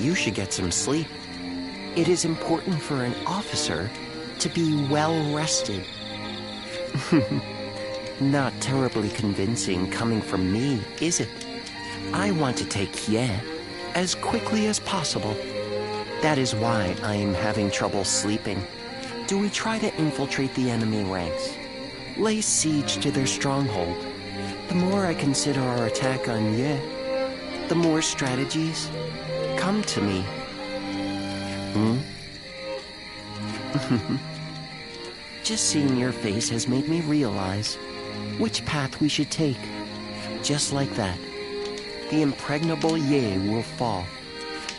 you should get some sleep. It is important for an officer to be well rested. Not terribly convincing coming from me, is it? I want to take Ye as quickly as possible. That is why I am having trouble sleeping. Do we try to infiltrate the enemy ranks? Lay siege to their stronghold? The more I consider our attack on Ye, the more strategies come to me. Just seeing your face has made me realize which path we should take. Just like that, the impregnable Ye will fall.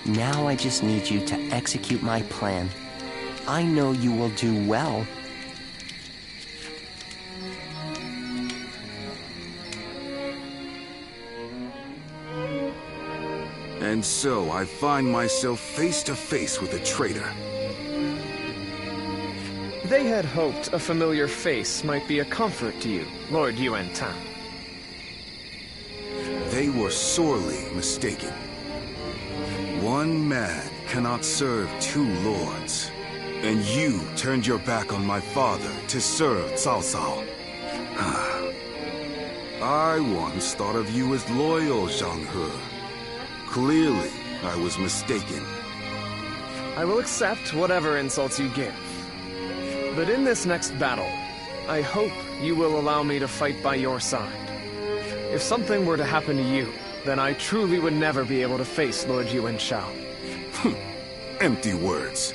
Now I just need you to execute my plan. I know you will do well. And so I find myself face to face with a traitor. They had hoped a familiar face might be a comfort to you, Lord Yuan Tan. They were sorely mistaken. One man cannot serve two lords. And you turned your back on my father to serve Cao Cao. I once thought of you as loyal, Zhang He. Clearly, I was mistaken. I will accept whatever insults you give. But in this next battle, I hope you will allow me to fight by your side. If something were to happen to you, then I truly would never be able to face Lord Yuan Shao. Empty words.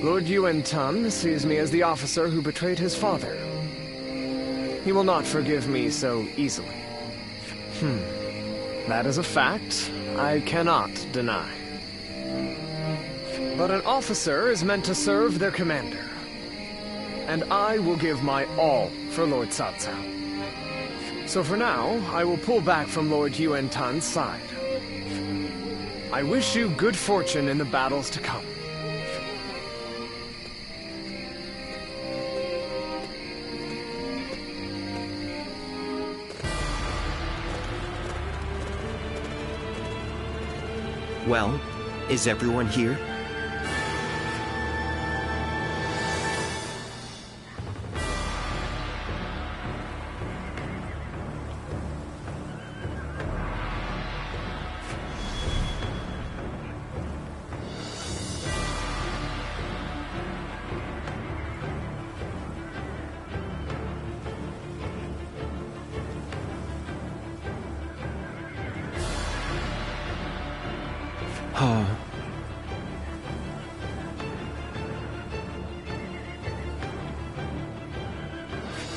Lord Yuan Tan sees me as the officer who betrayed his father. He will not forgive me so easily. That is a fact I cannot deny. But an officer is meant to serve their commander. And I will give my all for Lord Cao Cao. So for now, I will pull back from Lord Yuan Tan's side. I wish you good fortune in the battles to come. Well, is everyone here?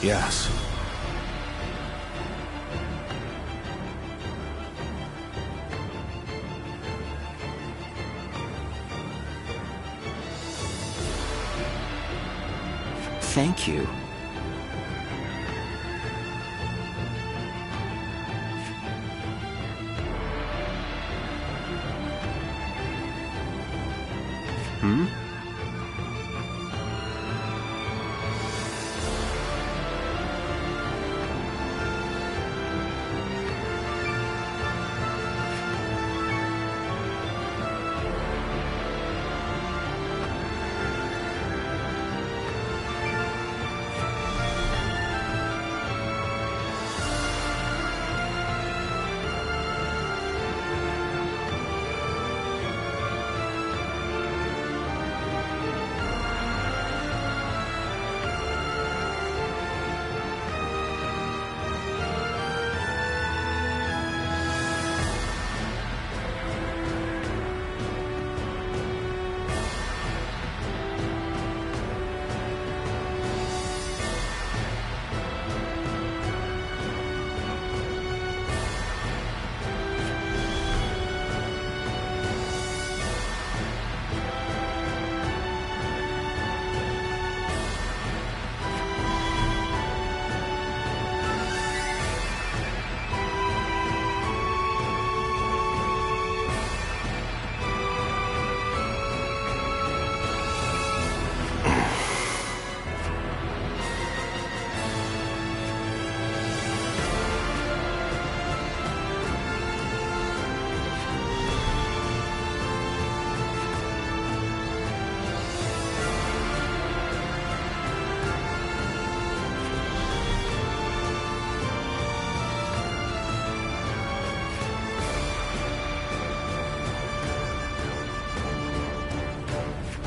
Yes. Thank you.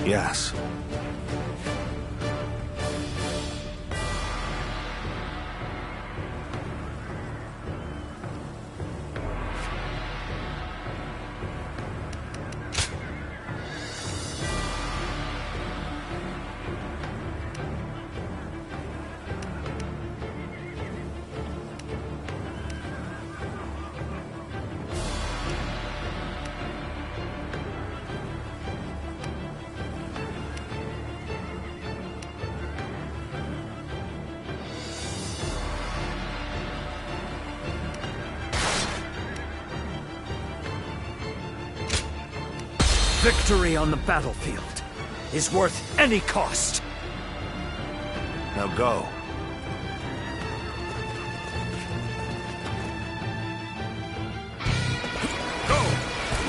Yes. Victory on the battlefield is worth any cost. Now go.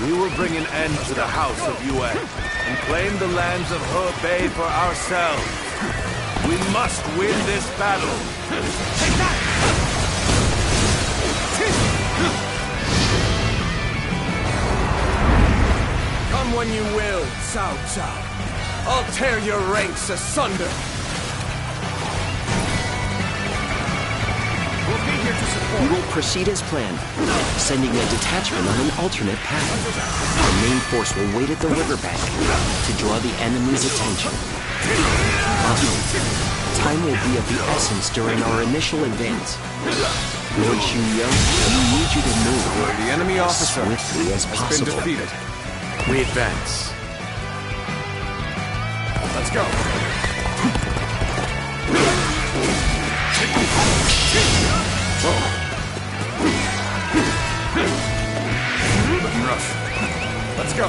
We will bring an end to the House of Yue and claim the lands of Hebei for ourselves. We must win this battle. Take that! Come when you will, Cao Cao. I'll tear your ranks asunder. We'll be here to support. We will proceed as planned, sending a detachment on an alternate path. Our main force will wait at the riverbank to draw the enemy's attention. Time will be of the essence during our initial advance. Lord Xunyo, we need you to move The enemy as officer swiftly as has possible. been defeated. We advance. Let's go. Looking rough. Let's go.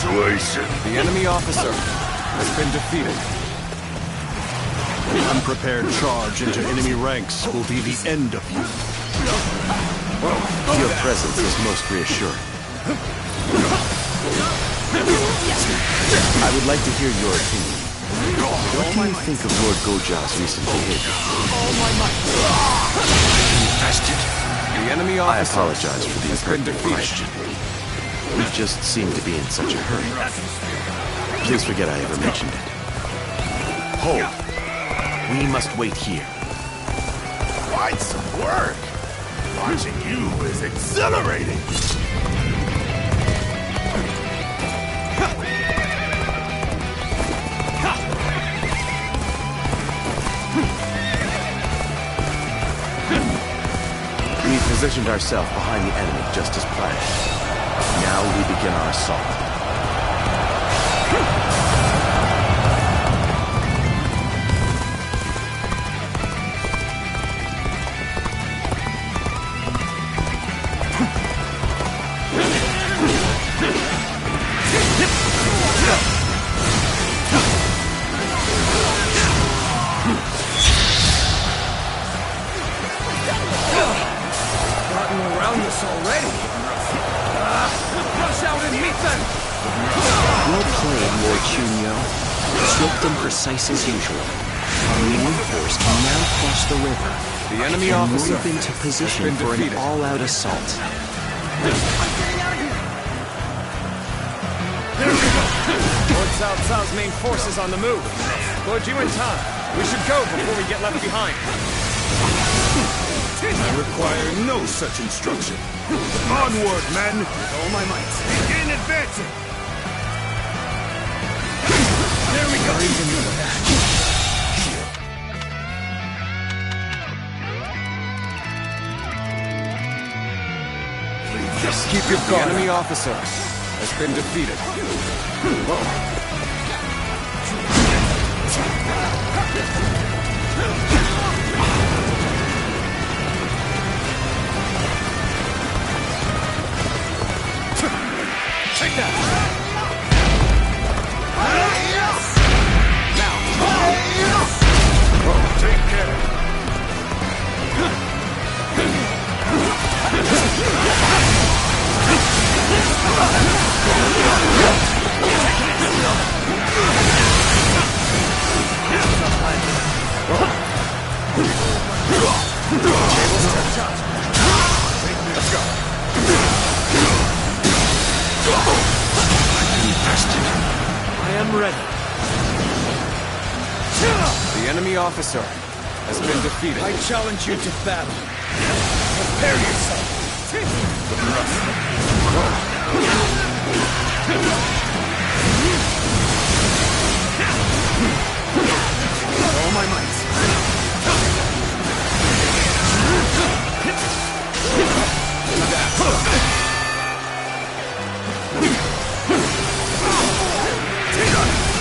The enemy officer has been defeated. An unprepared charge into enemy ranks will be the end of you. Your presence is most reassuring. I would like to hear your opinion. What do you think of Lord Goja's recent behavior? Infested. The enemy I officer apologize for the has been impertinent defeated. question. We just seem to be in such a hurry. Please forget I ever mentioned it. Hold. We must wait here. Quite some work. Watching you is exhilarating. We positioned ourselves behind the enemy just as planned. Now we begin our assault. Gotten around this already. Rush out and meet them! Well played, Lord Xunyo. Swift and precise as usual. Our main force can now cross the river The enemy and officer move into position has been for an defeated. all-out assault. Lord Cao Cao's main force is on the move. Lord Yuan Tan, we should go before we get left behind. I require no such instruction. Onward, men! With all my might. Begin advancing! There we go. Just keep your The enemy officer has been defeated. ready. The enemy officer has been defeated. I challenge you to battle. Prepare yourself. All my might.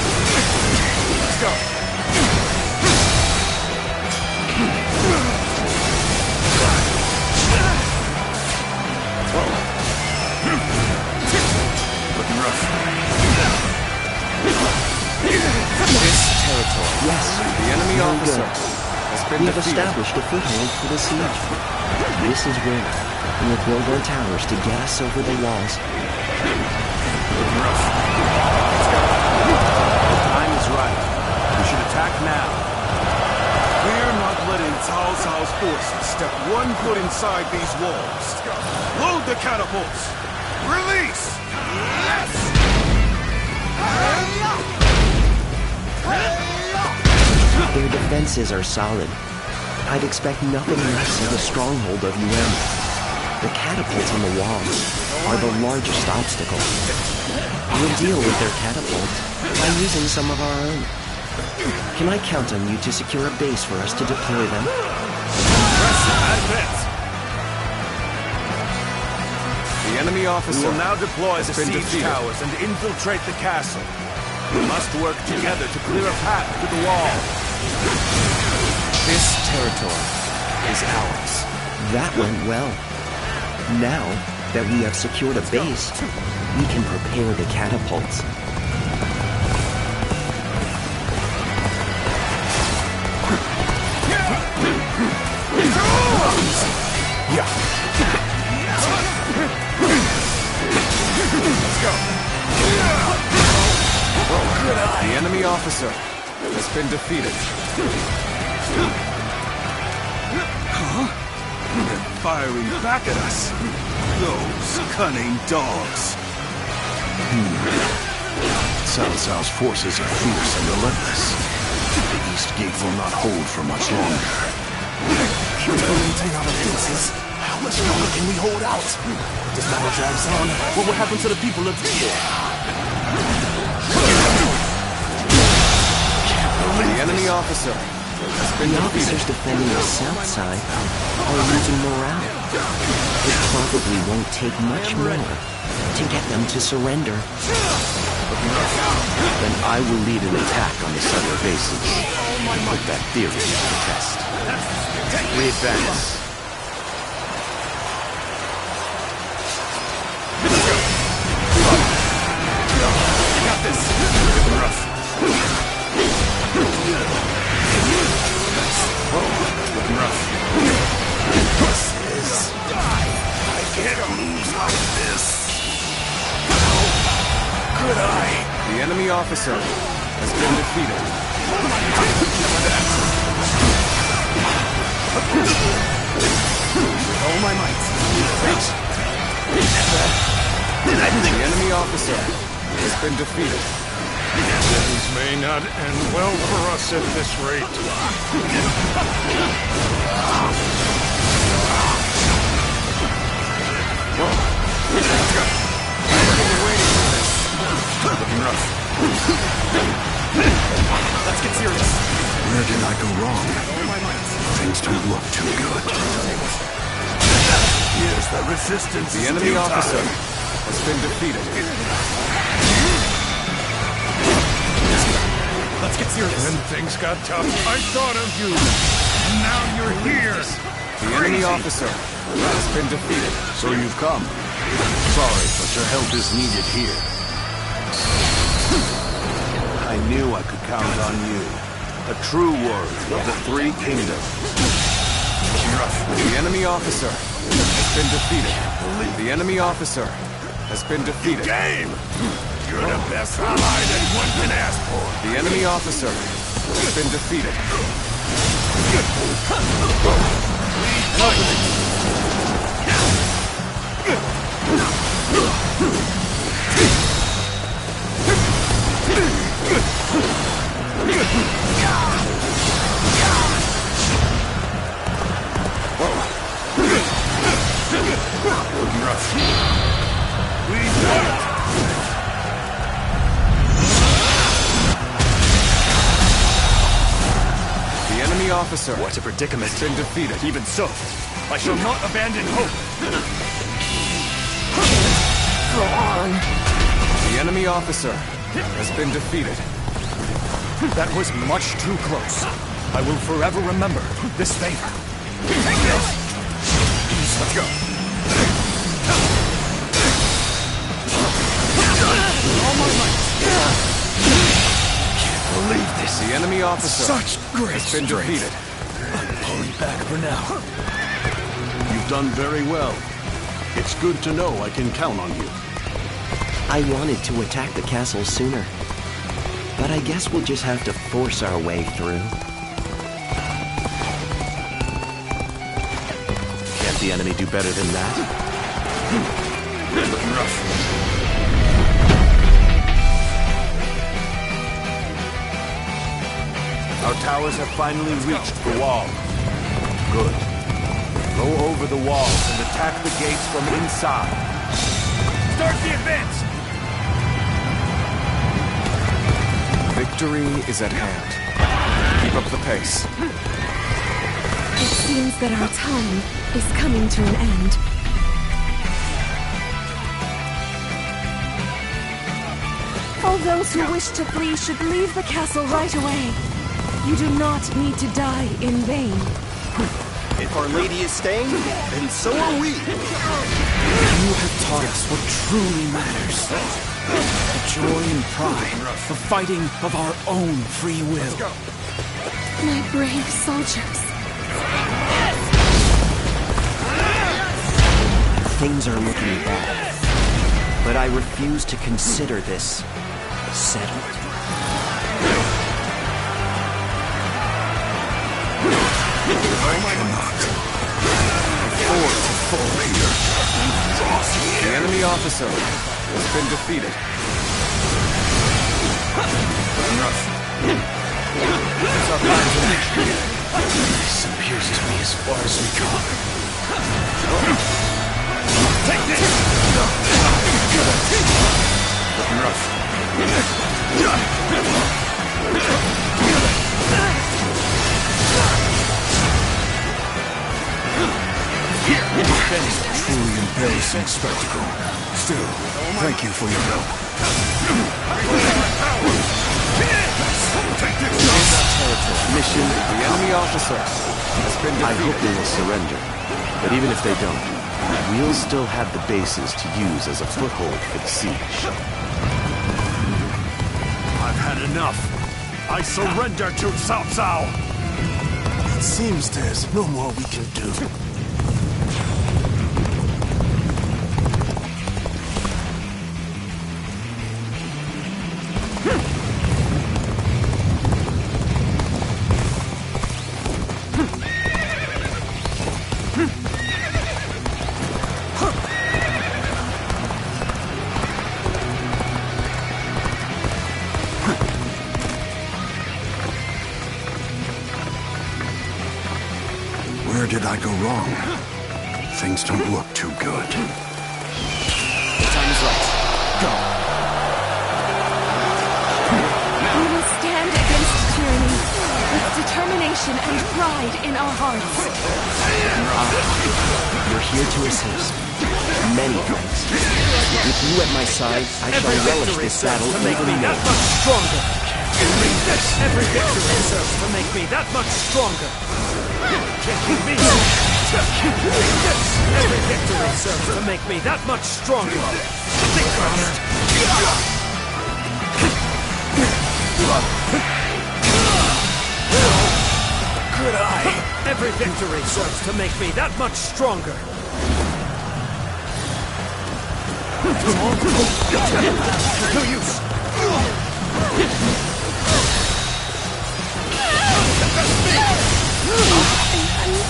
Let's go. Looking rough. This territory. Yes, The enemy very officer good. has been We have defeated. established a foothold for the siege. This is where we will build our towers to get us over the walls. Looking rough. The time is right. We should attack now. We're not letting Cao Cao's forces step one foot inside these walls. Load the catapults! Release! Their defenses are solid. I'd expect nothing less of a stronghold of Yuan. The catapults on the walls are the largest obstacle. We'll deal with their catapults by using some of our own. Can I count on you to secure a base for us to deploy them? Advance. The enemy officer We will now deploy has the been siege defeated. towers and infiltrate the castle. We must work together to clear a path to the wall. This territory is ours. That went well. Now that we have secured a base, we can prepare the catapults. Yeah. Let's go. The enemy officer has been defeated. They're firing back at us. Those cunning dogs. Cao Cao's forces are fierce and relentless. The East Gate will not hold for much longer. We'll maintain our defenses. How much longer can we hold out? This battle drags on. What will happen to the people of here? The enemy officer has been The defeated. officers defending the south side are losing morale. It probably won't take much more to get them to surrender. Then I will lead an attack on the southern bases. Put that theory to the test. We advance. Got this. Rough. Looking rough. This is... I can't lose like this. Could I? The enemy officer has been defeated. All my might. The enemy officer has been defeated. Things may not end well for us at this rate. Looking rough. Let's get serious. Where did I go wrong? All my might. Things don't look too good. Here's the resistance. The enemy officer has been defeated. Let's get serious. When things got tough, I thought of you. And now you're here. The enemy officer has been defeated. So you've come. Sorry, but your help is needed here. I knew I could count on you. A true warrior of the Three Kingdoms. The enemy officer has been defeated. The enemy officer has been defeated. Game! You're the best ally that one can ask for. The enemy officer has been defeated. Looking rough. We did it! The enemy officer. What a predicament. Has been defeated. Even so, I shall not abandon hope. Go on. The enemy officer has been defeated. That was much too close. I will forever remember this favor. Take this! Let's go. All my might. Can't believe this. The enemy officer Such great has been strength. defeated. I'm pulling back for now. You've done very well. It's good to know I can count on you. I wanted to attack the castle sooner, but I guess we'll just have to force our way through. Can't the enemy do better than that? Looking rough. Our towers have finally reached the wall. Good. Go over the walls and attack the gates from inside. Start the advance! Victory is at hand. Keep up the pace. It seems that our time is coming to an end. All those who wish to flee should leave the castle right away. You do not need to die in vain. If Our Lady is staying, then so are we. You have taught us what truly matters. The joy and pride of fighting of our own free will. My brave soldiers. Things are looking bad, but I refuse to consider this settled. I cannot afford to fall here. The enemy officer has been defeated. Enough. It's our time to victory. This appears to be as far as we come. Take this! Looking rough. It's a truly embarrassing spectacle. Still, thank you for your help. Take this! Mission, the enemy officer has been defeated. I hope they will surrender, but even if they don't, we'll still have the bases to use as a foothold for the siege. I've had enough. I surrender to Cao Cao. It seems there's no more we can do. Where did I go wrong? Things don't look too good. Time is right. Go. We will stand against tyranny with determination and pride in our hearts. You're here to assist. Many thanks. With you at my side, I shall relish this battle to make even me that more. much stronger. Every victory serves to make me that much stronger. Can't beat me. Every victory serves to make me that much stronger. Think first. Good eye. Every victory serves to make me that much stronger. No use.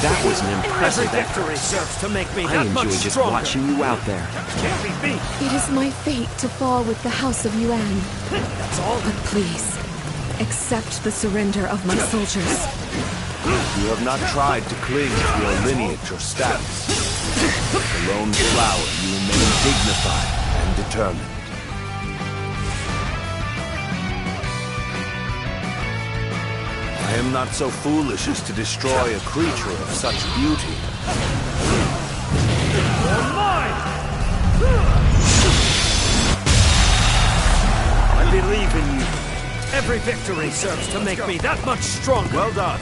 That was an Every impressive effort. victory serves to make me I that enjoy much just stronger. watching you out there. Can't beat me. It is my fate to fall with the House of Yuan. That's all. But please, accept the surrender of my soldiers. You have not tried to cling to your lineage or status. Like a lone flower, you remain dignified and determined. I am not so foolish as to destroy a creature of such beauty. You're mine! I believe in you. Every victory serves to make me that much stronger. Well done.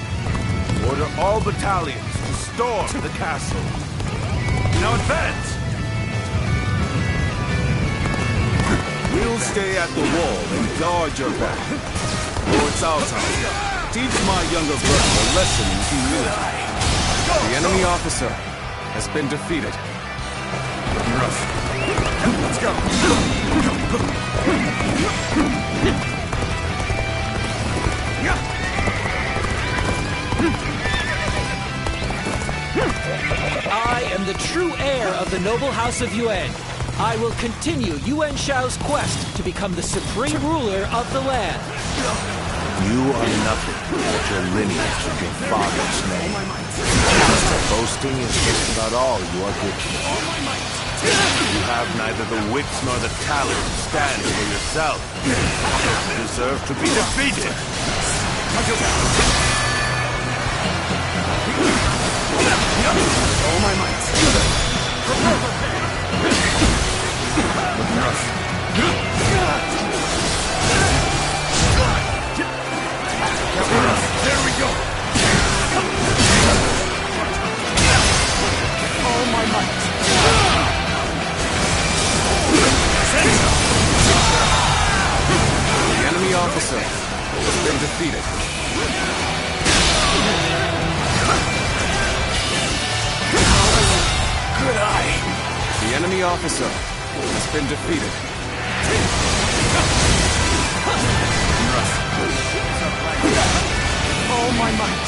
Order all battalions to storm the castle. Now advance! We'll stay at the wall and guard your back. Lord Cao Cao, teach my younger brother a lesson in humility. The enemy officer has been defeated. Let's go. I am the true heir of the noble house of Yuan. I will continue Yuan Shao's quest to become the supreme ruler of the land. You are nothing but your lineage of your father's name. Boasting is just about all you are good for. You have neither the wits nor the talent to stand for yourself. You deserve to be defeated. All my might. There we go. All my might. The enemy officer has been defeated. Good eye. The enemy officer has been defeated. All my might.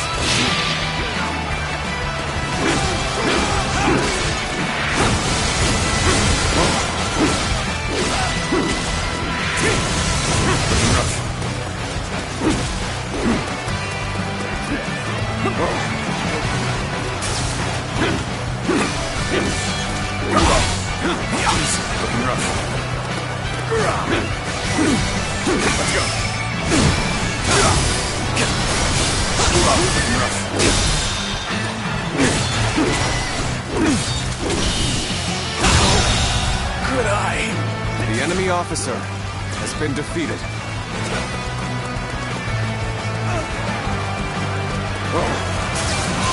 Good eye. The enemy officer has been defeated.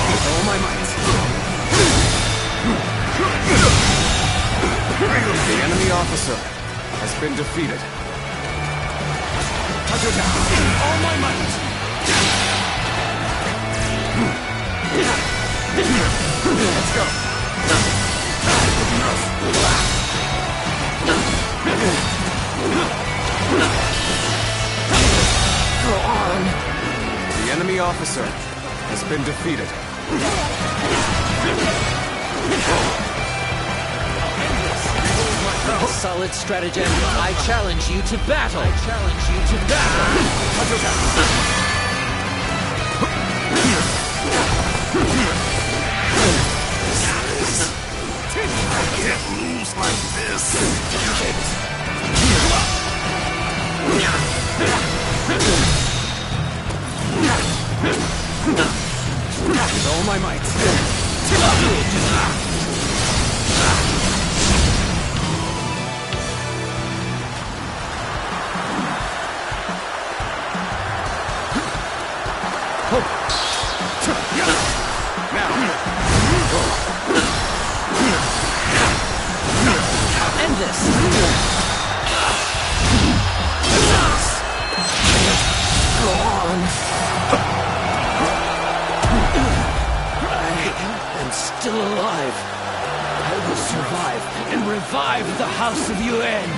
With all my might. The enemy officer has been defeated. All my might. Let's go. Go on. The enemy officer has been defeated. A solid stratagem. I challenge you to battle. I challenge you to battle. I can't lose like this. With all my might. End this. Go on. I am still alive. I will survive and revive the House of Yuan.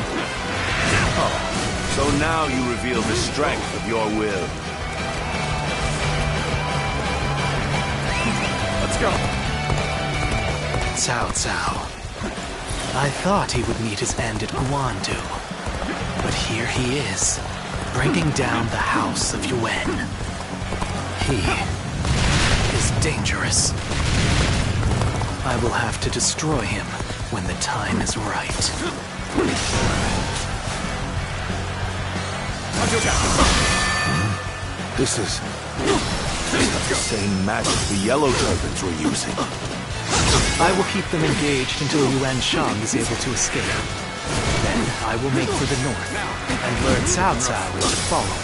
So now you reveal the strength of your will. Let's go. Cao Cao. I thought he would meet his end at Guandu. But here he is, bringing down the House of Yuan. He is dangerous. I will have to destroy him when the time is right. This is the same magic the Yellow Turbans were using. I will keep them engaged until Yuan Shang is able to escape. Then I will make for the north, and learn Cao Cao is to follow.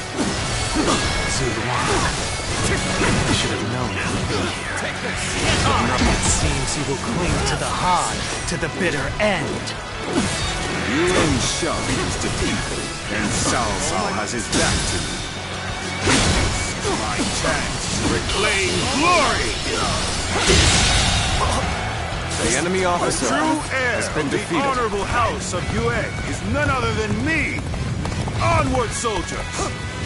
Zuluan. I should have known he would be here. It seems he will cling to the Han to the bitter end. Yuan Shang is defeated, and Cao Cao has his back to me. My chance to reclaim glory! The enemy officer True heir has been of the defeated. honorable house of Yue is none other than me! Onward, soldiers!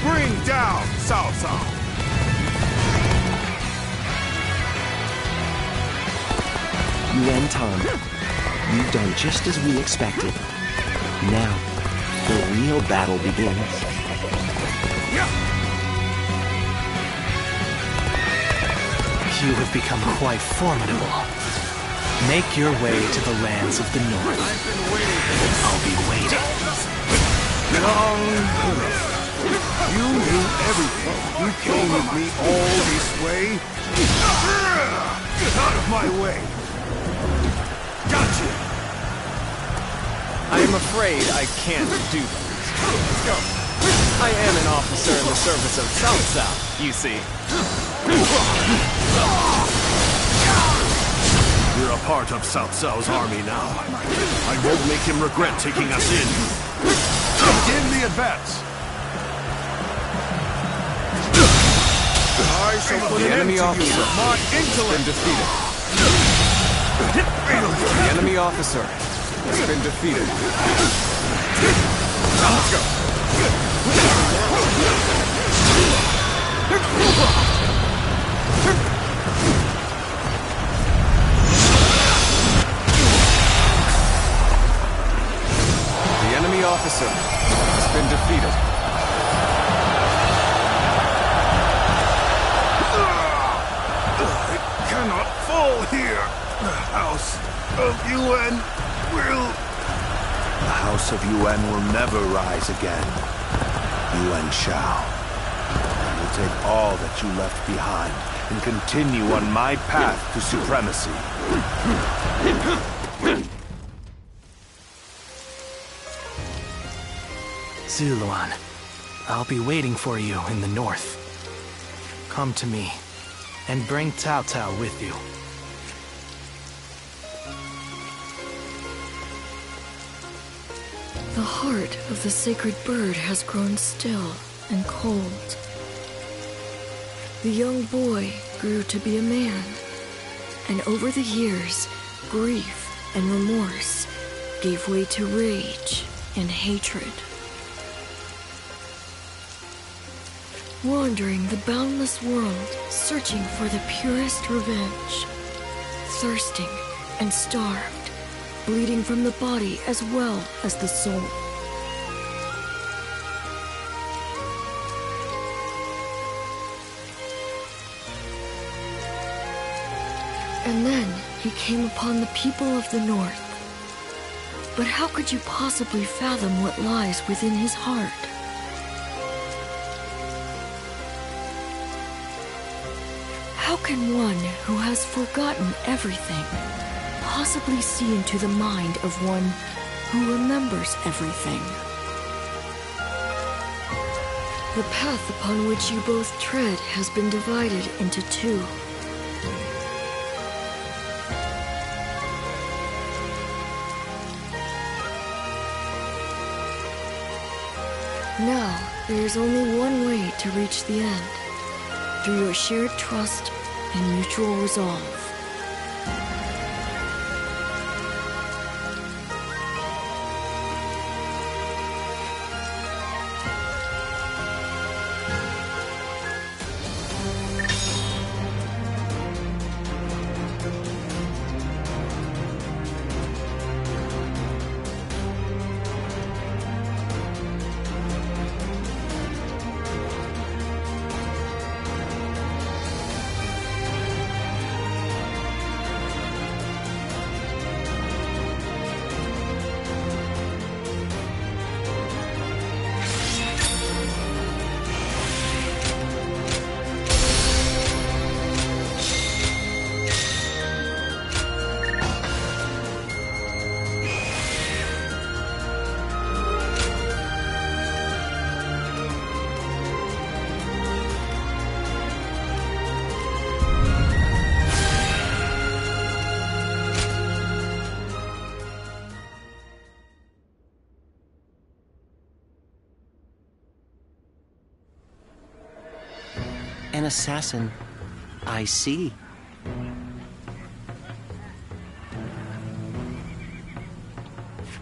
Bring down Cao Cao! Yuan Tan, you've done just as we expected. Now, the real battle begins. You have become quite formidable. Make your way to the lands of the north. I'll be waiting. You knew everything. You came with me all this way. Get out of my way! Gotcha! I am afraid I can't do that. Let's go. I am an officer in the service of Cao Cao, you see. You're a part of Cao Cao's army now. I won't make him regret taking us in. Begin the advance! I shall put The an end enemy to you officer with my has been intellect! defeated. The enemy officer has been defeated. Let's go. The enemy officer has been defeated. I cannot fall here! The House of Yuan will... The House of Yuan will never rise again. Yuan Shao. I will take all that you left behind and continue on my path to supremacy. Zuluan, I'll be waiting for you in the north. Come to me, and bring Cao Cao with you. The heart of the sacred bird has grown still and cold. The young boy grew to be a man, and over the years, grief and remorse gave way to rage and hatred. Wandering the boundless world, searching for the purest revenge, thirsting and starved, bleeding from the body as well as the soul. And then he came upon the people of the north. But how could you possibly fathom what lies within his heart? How can one who has forgotten everything possibly see into the mind of one who remembers everything? The path upon which you both tread has been divided into two. Now, there is only one way to reach the end, through your shared trust and mutual resolve. An assassin. I see.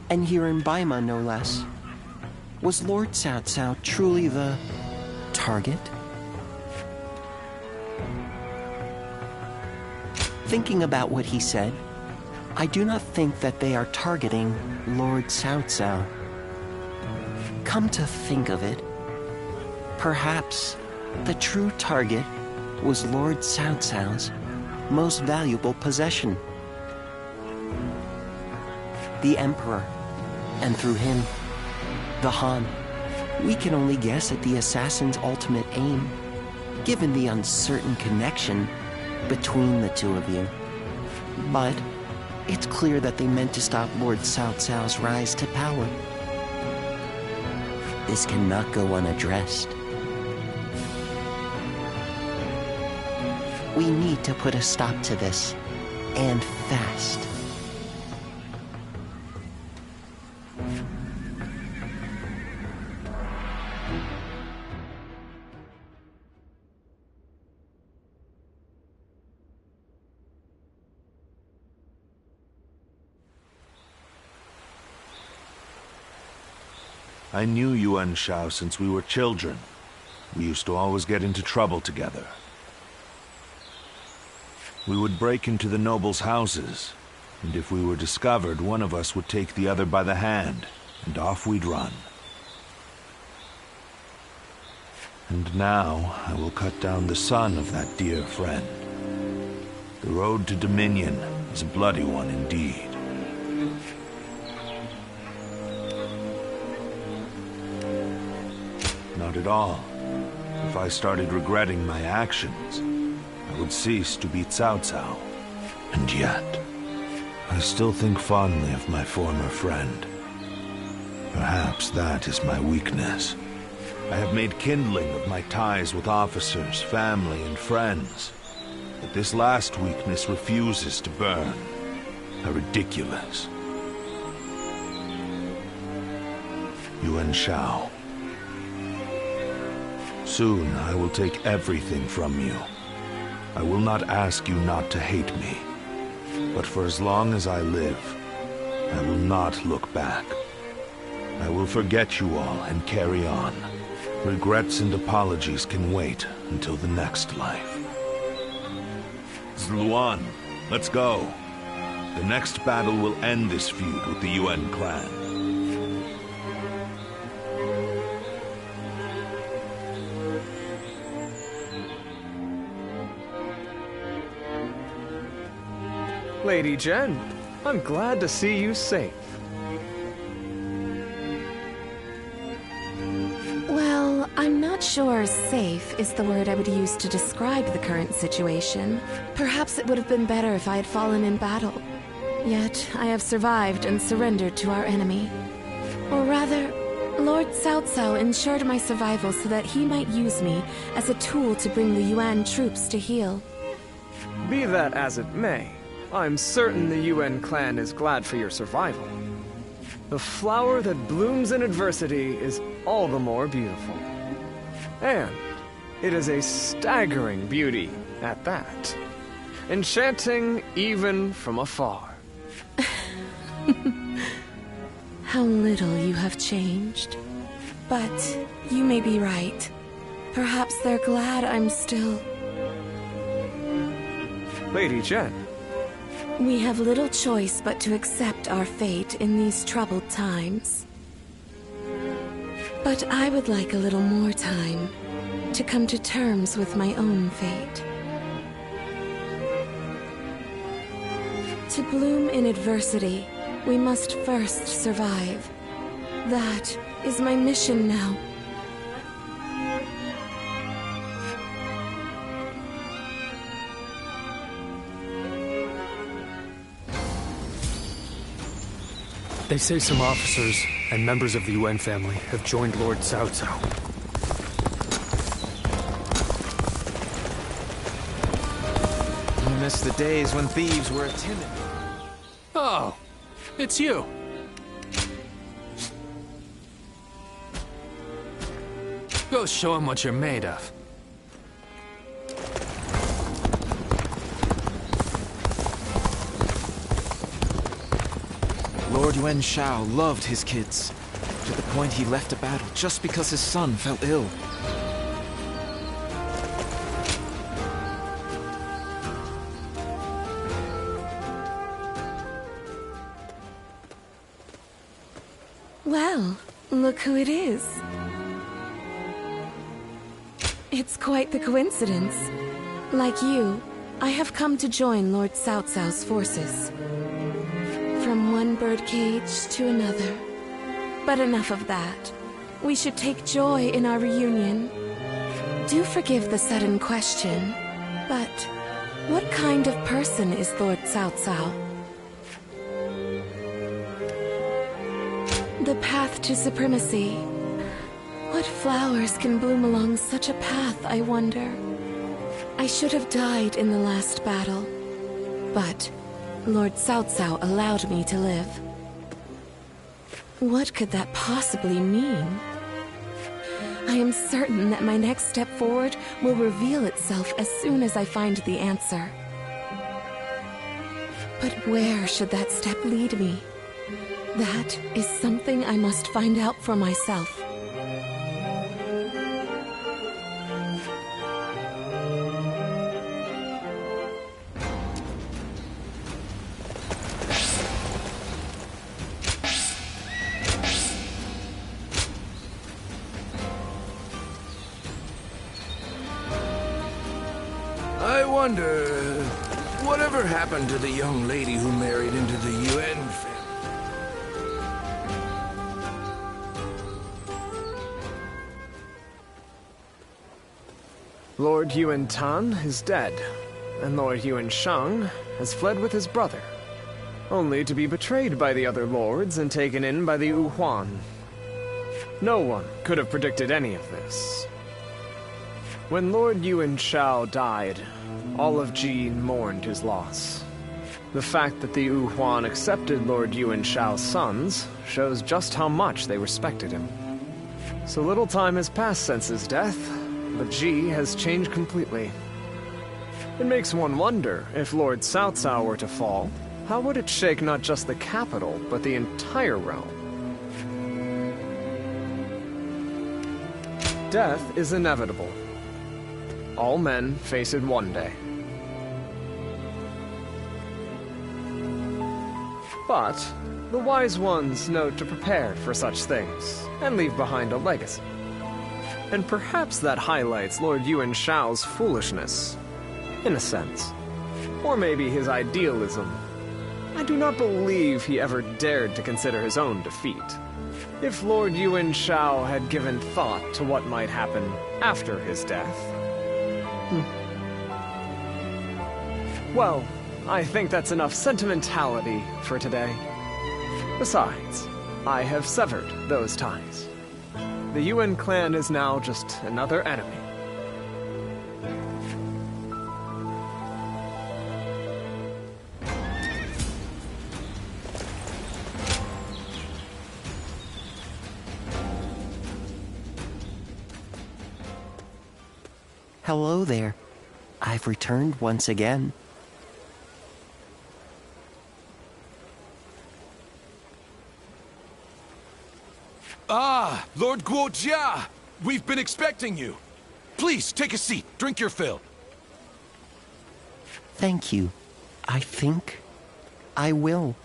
And here in Baima, no less. Was Lord Cao Cao truly the target? Thinking about what he said, I do not think that they are targeting Lord Cao Cao. Come to think of it, perhaps the true target was Lord Cao Cao's most valuable possession. The Emperor, and through him, the Han. We can only guess at the assassin's ultimate aim, given the uncertain connection between the two of you. But it's clear that they meant to stop Lord Cao Cao's rise to power. This cannot go unaddressed. We need to put a stop to this, and fast. I knew Yuan Shao since we were children. We used to always get into trouble together. We would break into the nobles' houses, and if we were discovered, one of us would take the other by the hand, and off we'd run. And now I will cut down the son of that dear friend. The road to Dominion is a bloody one indeed. Not at all. If I started regretting my actions, I would cease to be Cao Cao. And yet, I still think fondly of my former friend. Perhaps that is my weakness. I have made kindling of my ties with officers, family, and friends. But this last weakness refuses to burn. How ridiculous. Yuan Shao. Soon I will take everything from you. I will not ask you not to hate me. But for as long as I live, I will not look back. I will forget you all and carry on. Regrets and apologies can wait until the next life. Zluan, let's go. The next battle will end this feud with the Yuan clan. Lady Jen, I'm glad to see you safe. Well, I'm not sure safe is the word I would use to describe the current situation. Perhaps it would have been better if I had fallen in battle. Yet, I have survived and surrendered to our enemy. Or rather, Lord Cao Cao ensured my survival so that he might use me as a tool to bring the Yuan troops to heel. Be that as it may, I'm certain the Yuan clan is glad for your survival. The flower that blooms in adversity is all the more beautiful. And it is a staggering beauty at that. Enchanting even from afar. How little you have changed. But you may be right. Perhaps they're glad I'm still... Lady Jen. We have little choice but to accept our fate in these troubled times. But I would like a little more time to come to terms with my own fate. To bloom in adversity, we must first survive. That is my mission now. They say some officers and members of the Yuan family have joined Lord Cao Cao. You miss the days when thieves were timid. Oh, it's you. Go show him what you're made of. Lord Yuan Shao loved his kids, to the point he left a battle just because his son fell ill. Well, look who it is. It's quite the coincidence. Like you, I have come to join Lord Cao Cao's forces. From one birdcage to another. But enough of that. We should take joy in our reunion. Do forgive the sudden question, but what kind of person is Lord Cao Cao? The path to supremacy. What flowers can bloom along such a path, I wonder? I should have died in the last battle, but Lord Cao Cao allowed me to live. What could that possibly mean? I am certain that my next step forward will reveal itself as soon as I find the answer. But where should that step lead me? That is something I must find out for myself. I wonder, whatever happened to the young lady who married into the Yuan family? Lord Yuan Tan is dead, and Lord Yuan Shang has fled with his brother, only to be betrayed by the other lords and taken in by the Wu Huan. No one could have predicted any of this. When Lord Yuan Shao died, all of Ji mourned his loss. The fact that the Wu Huan accepted Lord Yuan Shao's sons shows just how much they respected him. So little time has passed since his death, but Ji has changed completely. It makes one wonder, if Lord Cao Cao were to fall, how would it shake not just the capital, but the entire realm? Death is inevitable. All men face it one day. But the wise ones know to prepare for such things, and leave behind a legacy. And perhaps that highlights Lord Yuan Shao's foolishness, in a sense. Or maybe his idealism. I do not believe he ever dared to consider his own defeat. If Lord Yuan Shao had given thought to what might happen after his death... Well, I think that's enough sentimentality for today. Besides, I have severed those ties. The Yuan clan is now just another enemy. Hello there. I've returned once again. Ah, Lord Guojia! We've been expecting you. Please, take a seat. Drink your fill. Thank you. I think I will.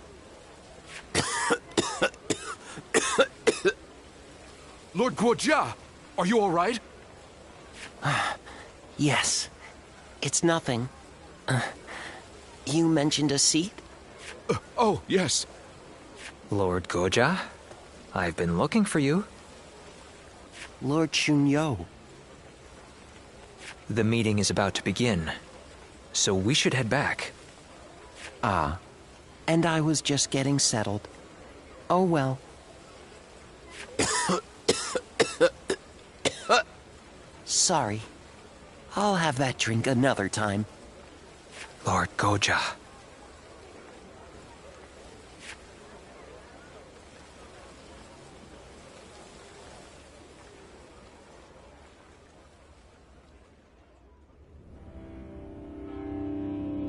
Lord Guojia, are you all right? Yes. It's nothing. You mentioned a seat? Oh, yes. Lord Guojia, I've been looking for you. Lord Chunyo. The meeting is about to begin, so we should head back. Ah, and I was just getting settled. Oh well. Sorry. I'll have that drink another time. Lord Guojia.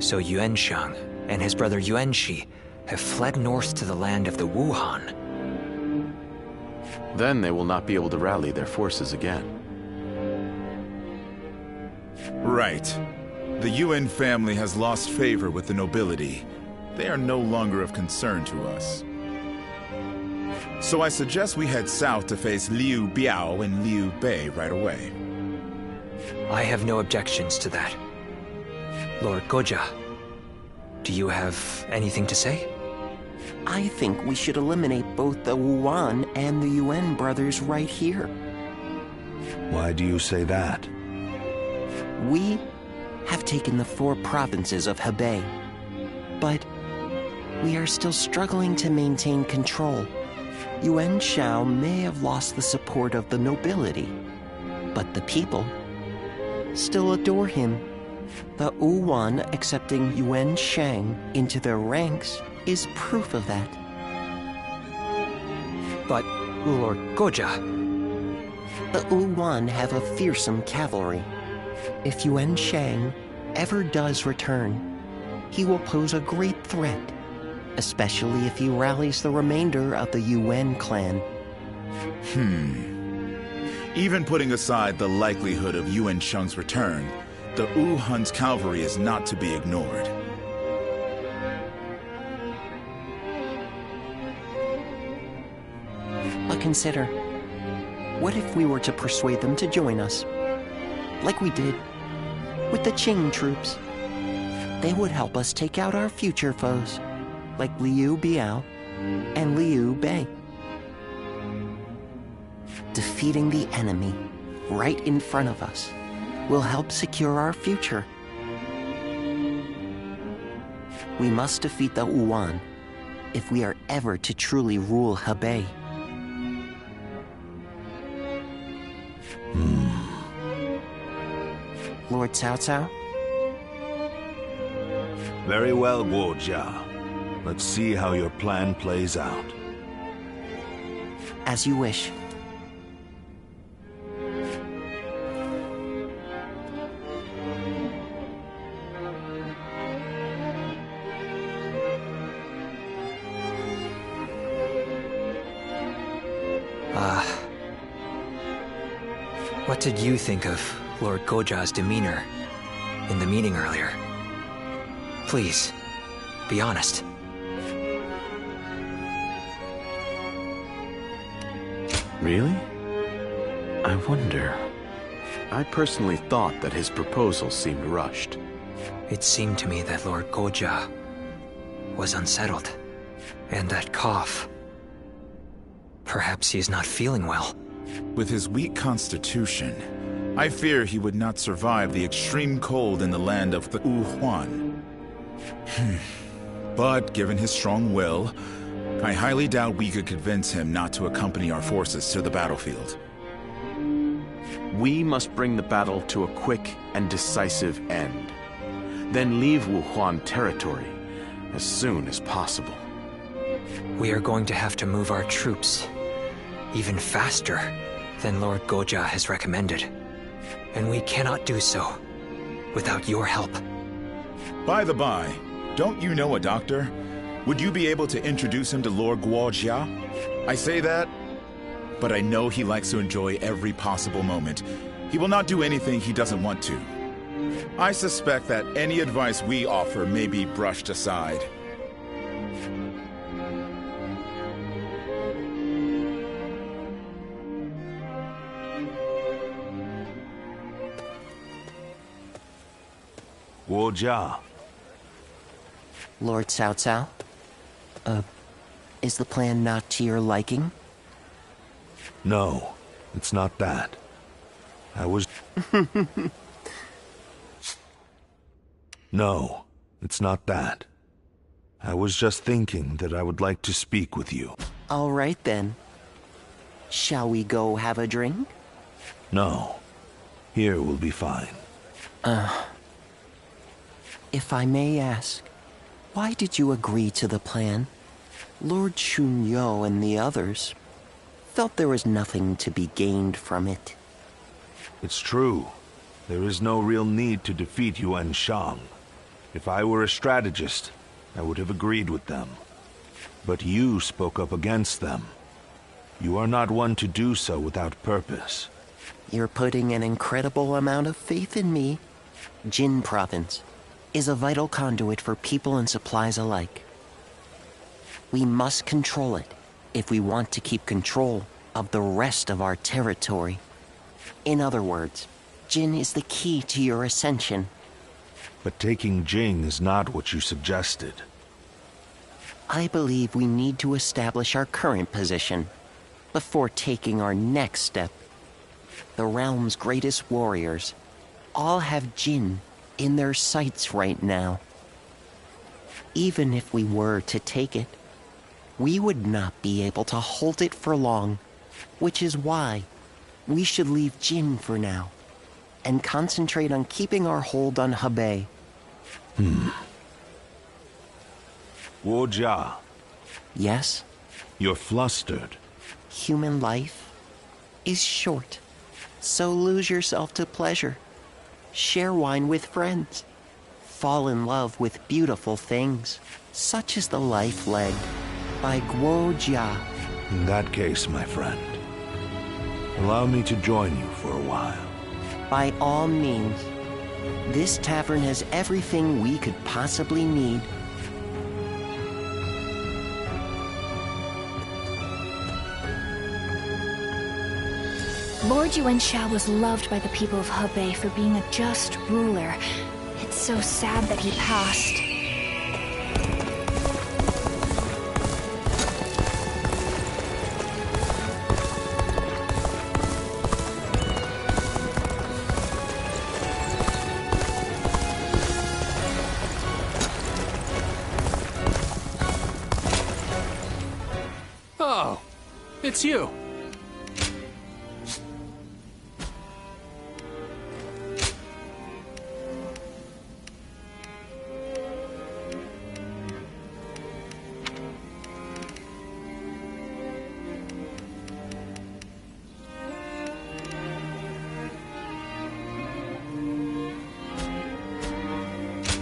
So Yuan Shang and his brother Yuan Shi have fled north to the land of the Wuhan. Then they will not be able to rally their forces again. Right. The Yuan family has lost favor with the nobility. They are no longer of concern to us. So I suggest we head south to face Liu Biao and Liu Bei right away. I have no objections to that. Lord Goja, do you have anything to say? I think we should eliminate both the Wuan and the Yuan brothers right here. Why do you say that? We have taken the 4 provinces of Hebei, but we are still struggling to maintain control. Yuan Shao may have lost the support of the nobility, but the people still adore him. The Wuan accepting Yuan Shang into their ranks is proof of that. But, Lord Goja... The Wuan have a fearsome cavalry. If Yuan Shang ever does return, he will pose a great threat, especially if he rallies the remainder of the Yuan clan. Even putting aside the likelihood of Yuan Shang's return, the Wuhan's cavalry is not to be ignored. But consider, what if we were to persuade them to join us? Like we did with the Qing troops. They would help us take out our future foes, like Liu Biao and Liu Bei. Defeating the enemy right in front of us will help secure our future. We must defeat the Wuan if we are ever to truly rule Hebei. Lord Cao Cao? Very well, Guo Jia. Let's see how your plan plays out. As you wish. What did you think of Lord Goja's demeanor in the meeting earlier? Please, be honest. Really? I wonder. I personally thought that his proposal seemed rushed. It seemed to me that Lord Goja was unsettled. And that cough. Perhaps he is not feeling well. With his weak constitution, I fear he would not survive the extreme cold in the land of the Wuhan. But given his strong will, I highly doubt we could convince him not to accompany our forces to the battlefield. We must bring the battle to a quick and decisive end. Then leave Wuhan territory as soon as possible. We are going to have to move our troops even faster than Lord Goja has recommended. And we cannot do so without your help. By the by, don't you know a doctor? Would you be able to introduce him to Lord Guo Jia? I say that, but I know he likes to enjoy every possible moment. He will not do anything he doesn't want to. I suspect that any advice we offer may be brushed aside. Guo Jia. Lord Cao Cao? Is the plan not to your liking? No, it's not that. No, it's not that. I was just thinking that I would like to speak with you. All right then. Shall we go have a drink? No. Here will be fine. If I may ask, why did you agree to the plan? Lord Chunyo and the others felt there was nothing to be gained from it. It's true. There is no real need to defeat Yuan Shang. If I were a strategist, I would have agreed with them. But you spoke up against them. You are not one to do so without purpose. You're putting an incredible amount of faith in me. Jin Province is a vital conduit for people and supplies alike. We must control it if we want to keep control of the rest of our territory. In other words, Jin is the key to your ascension. But taking Jing is not what you suggested. I believe we need to establish our current position before taking our next step. The realm's greatest warriors all have Jin in their sights right now. Even if we were to take it, we would not be able to hold it for long, which is why we should leave Jin for now and concentrate on keeping our hold on Hebei. Guo Jia. Yes? You're flustered. Human life is short, so lose yourself to pleasure. Share wine with friends. Fall in love with beautiful things. Such is the life led by Guo Jia. In that case, my friend, allow me to join you for a while. By all means. This tavern has everything we could possibly need. Lord Yuanshao was loved by the people of Hebei for being a just ruler. It's so sad that he passed. Oh, it's you.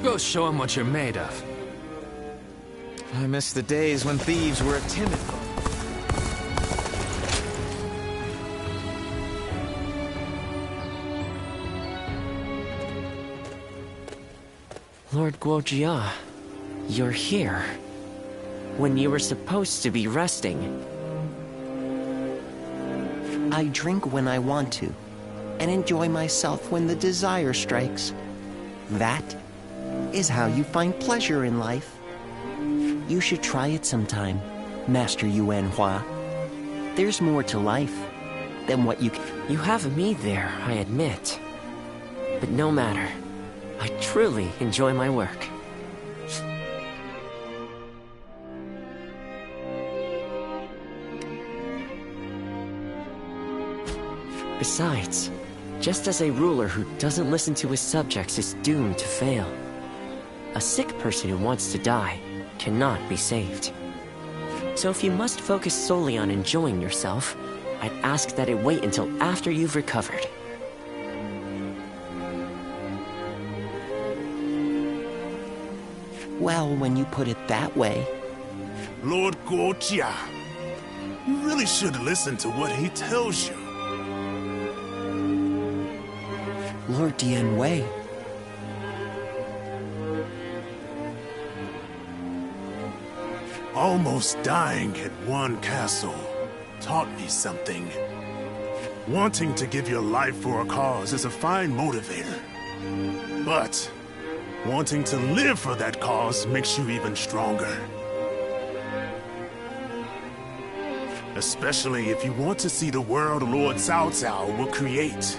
Go show him what you're made of. I miss the days when thieves were a timid folk. Lord Guo Jia, you're here. When you were supposed to be resting. I drink when I want to, and enjoy myself when the desire strikes. That is how you find pleasure in life. You should try it sometime, Master Yuan Hua. There's more to life than what you can... You have me there, I admit. But no matter. I truly enjoy my work. Besides, just as a ruler who doesn't listen to his subjects is doomed to fail, a sick person who wants to die cannot be saved. So if you must focus solely on enjoying yourself, I'd ask that it wait until after you've recovered. Well, when you put it that way... Lord Guo Jia, you really should listen to what he tells you. Lord Dian Wei. Almost dying at one castle taught me something. Wanting to give your life for a cause is a fine motivator. But wanting to live for that cause makes you even stronger. Especially if you want to see the world Lord Cao Cao will create.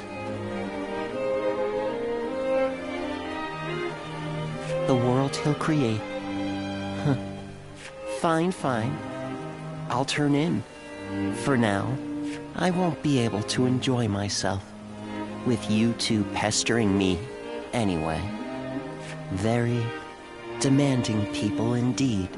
The world he'll create. Huh. Fine, fine. I'll turn in. For now, I won't be able to enjoy myself. With you two pestering me, anyway. Very demanding people indeed.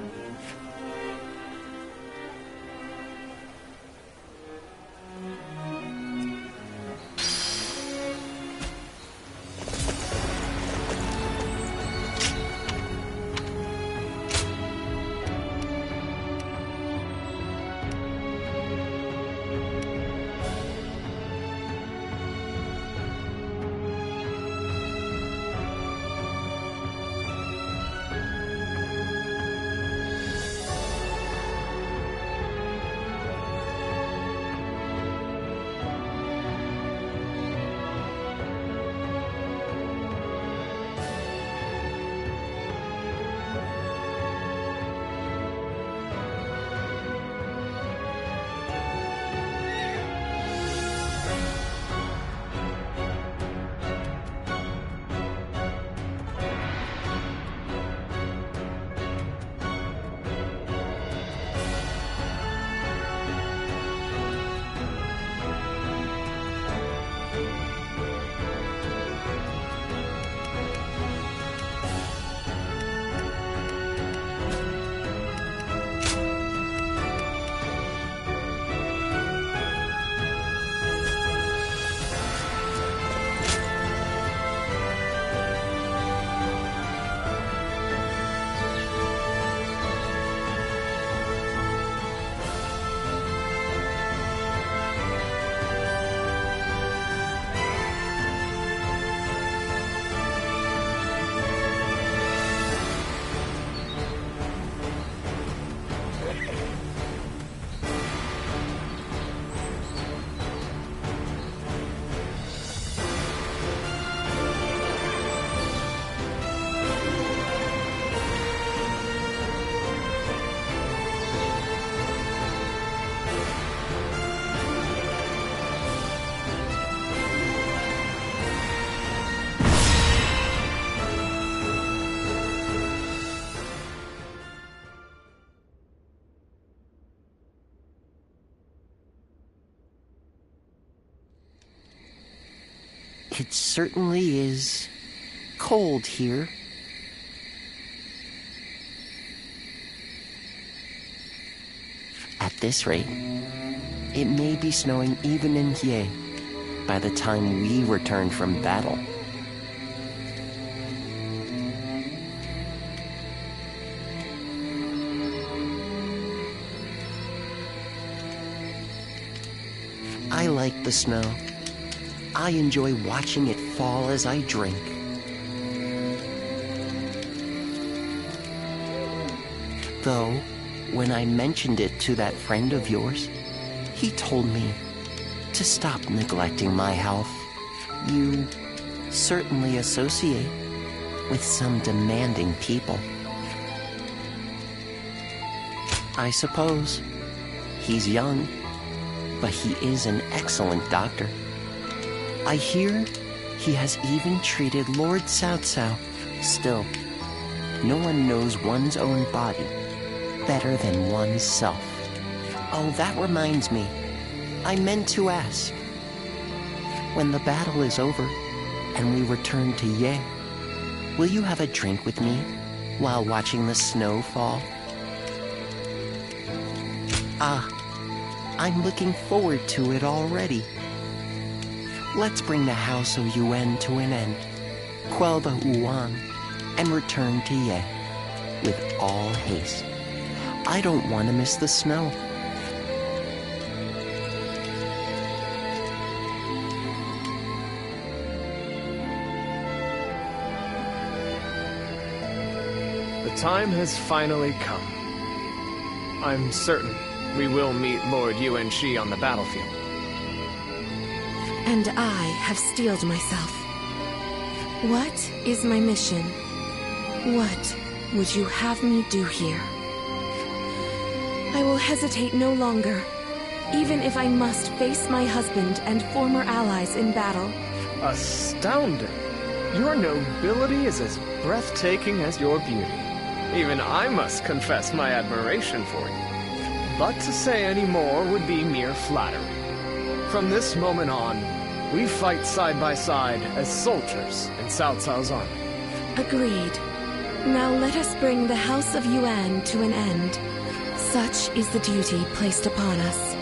It certainly is cold here. At this rate, it may be snowing even in Ye by the time we return from battle. I like the snow. I enjoy watching it fall as I drink. Though, when I mentioned it to that friend of yours, he told me to stop neglecting my health. You certainly associate with some demanding people. I suppose he's young, but he is an excellent doctor. I hear he has even treated Lord Cao Cao. Still, no one knows one's own body better than one's self. Oh, that reminds me. I meant to ask. When the battle is over and we return to Ye, will you have a drink with me while watching the snow fall? Ah, I'm looking forward to it already. Let's bring the House of Yuan to an end, quell the Wuan, and return to Ye with all haste. I don't want to miss the snow. The time has finally come. I'm certain we will meet Lord Yuan-Shi on the battlefield. And I have steeled myself. What is my mission? What would you have me do here? I will hesitate no longer, even if I must face my husband and former allies in battle. Astounding! Your nobility is as breathtaking as your beauty. Even I must confess my admiration for you. But to say any more would be mere flattery. From this moment on, we fight side by side as soldiers in Cao Cao's army. Agreed. Now let us bring the House of Yuan to an end. Such is the duty placed upon us.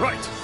Right.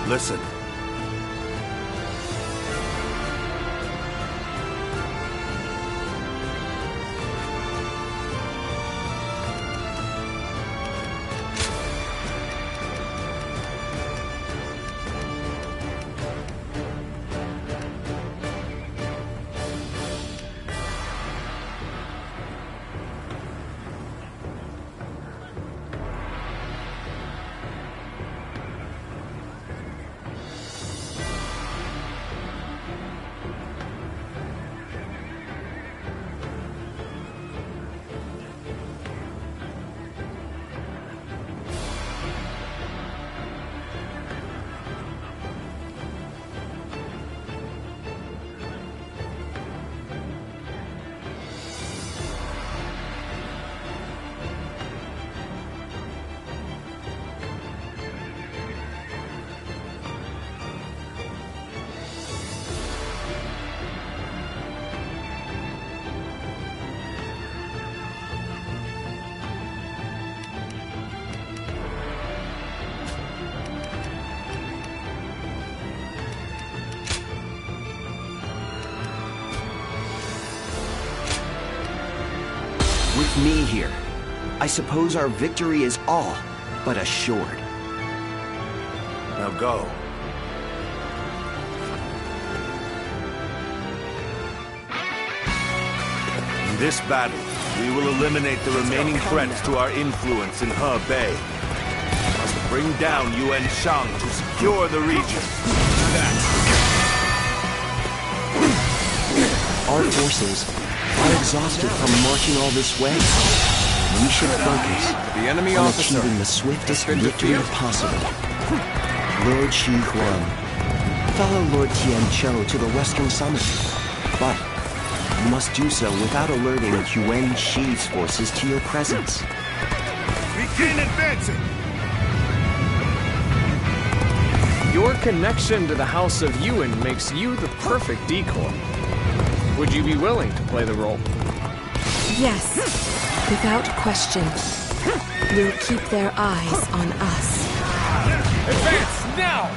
Listen. With me here, I suppose our victory is all but assured. Now go. In this battle, we will eliminate the remaining threats to our influence in Hebei. We must bring down Yuan Shang to secure the region. Our forces are exhausted from marching all this way. We should focus the enemy on officer achieving the swiftest victory possible. Lord Shi Huan, follow Lord Tian Cho to the Western Summit. But you must do so without alerting Yuan Shi's forces to your presence. Begin advancing! Your connection to the House of Yuan makes you the perfect decoy. Would you be willing to play the role? Yes, without question. We'll keep their eyes on us. Advance now!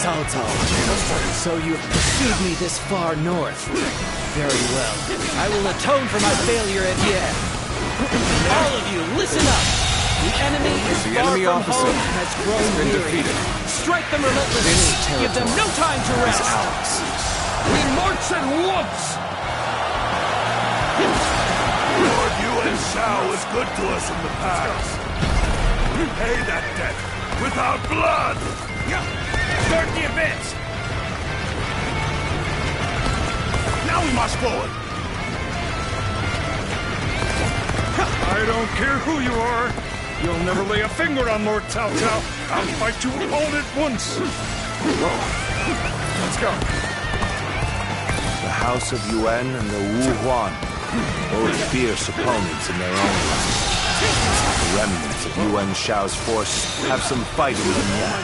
Cao Cao, so you pursued me this far north. Very well. I will atone for my failure at Yan. All of you, listen up! The enemy is far from home and has grown weary. Strike them relentlessly. Give them no time to rest. We march at once! Lord Yuan Shao was good to us in the past. Repay that debt without blood! Start the advance! Now we march forward! I don't care who you are. You'll never lay a finger on Lord Cao Cao. I'll fight you all at once. Let's go. The House of Yuan and the Wu Huan, both fierce opponents in their own right. The remnants of Yuan Shao's force have some fighting in them yet.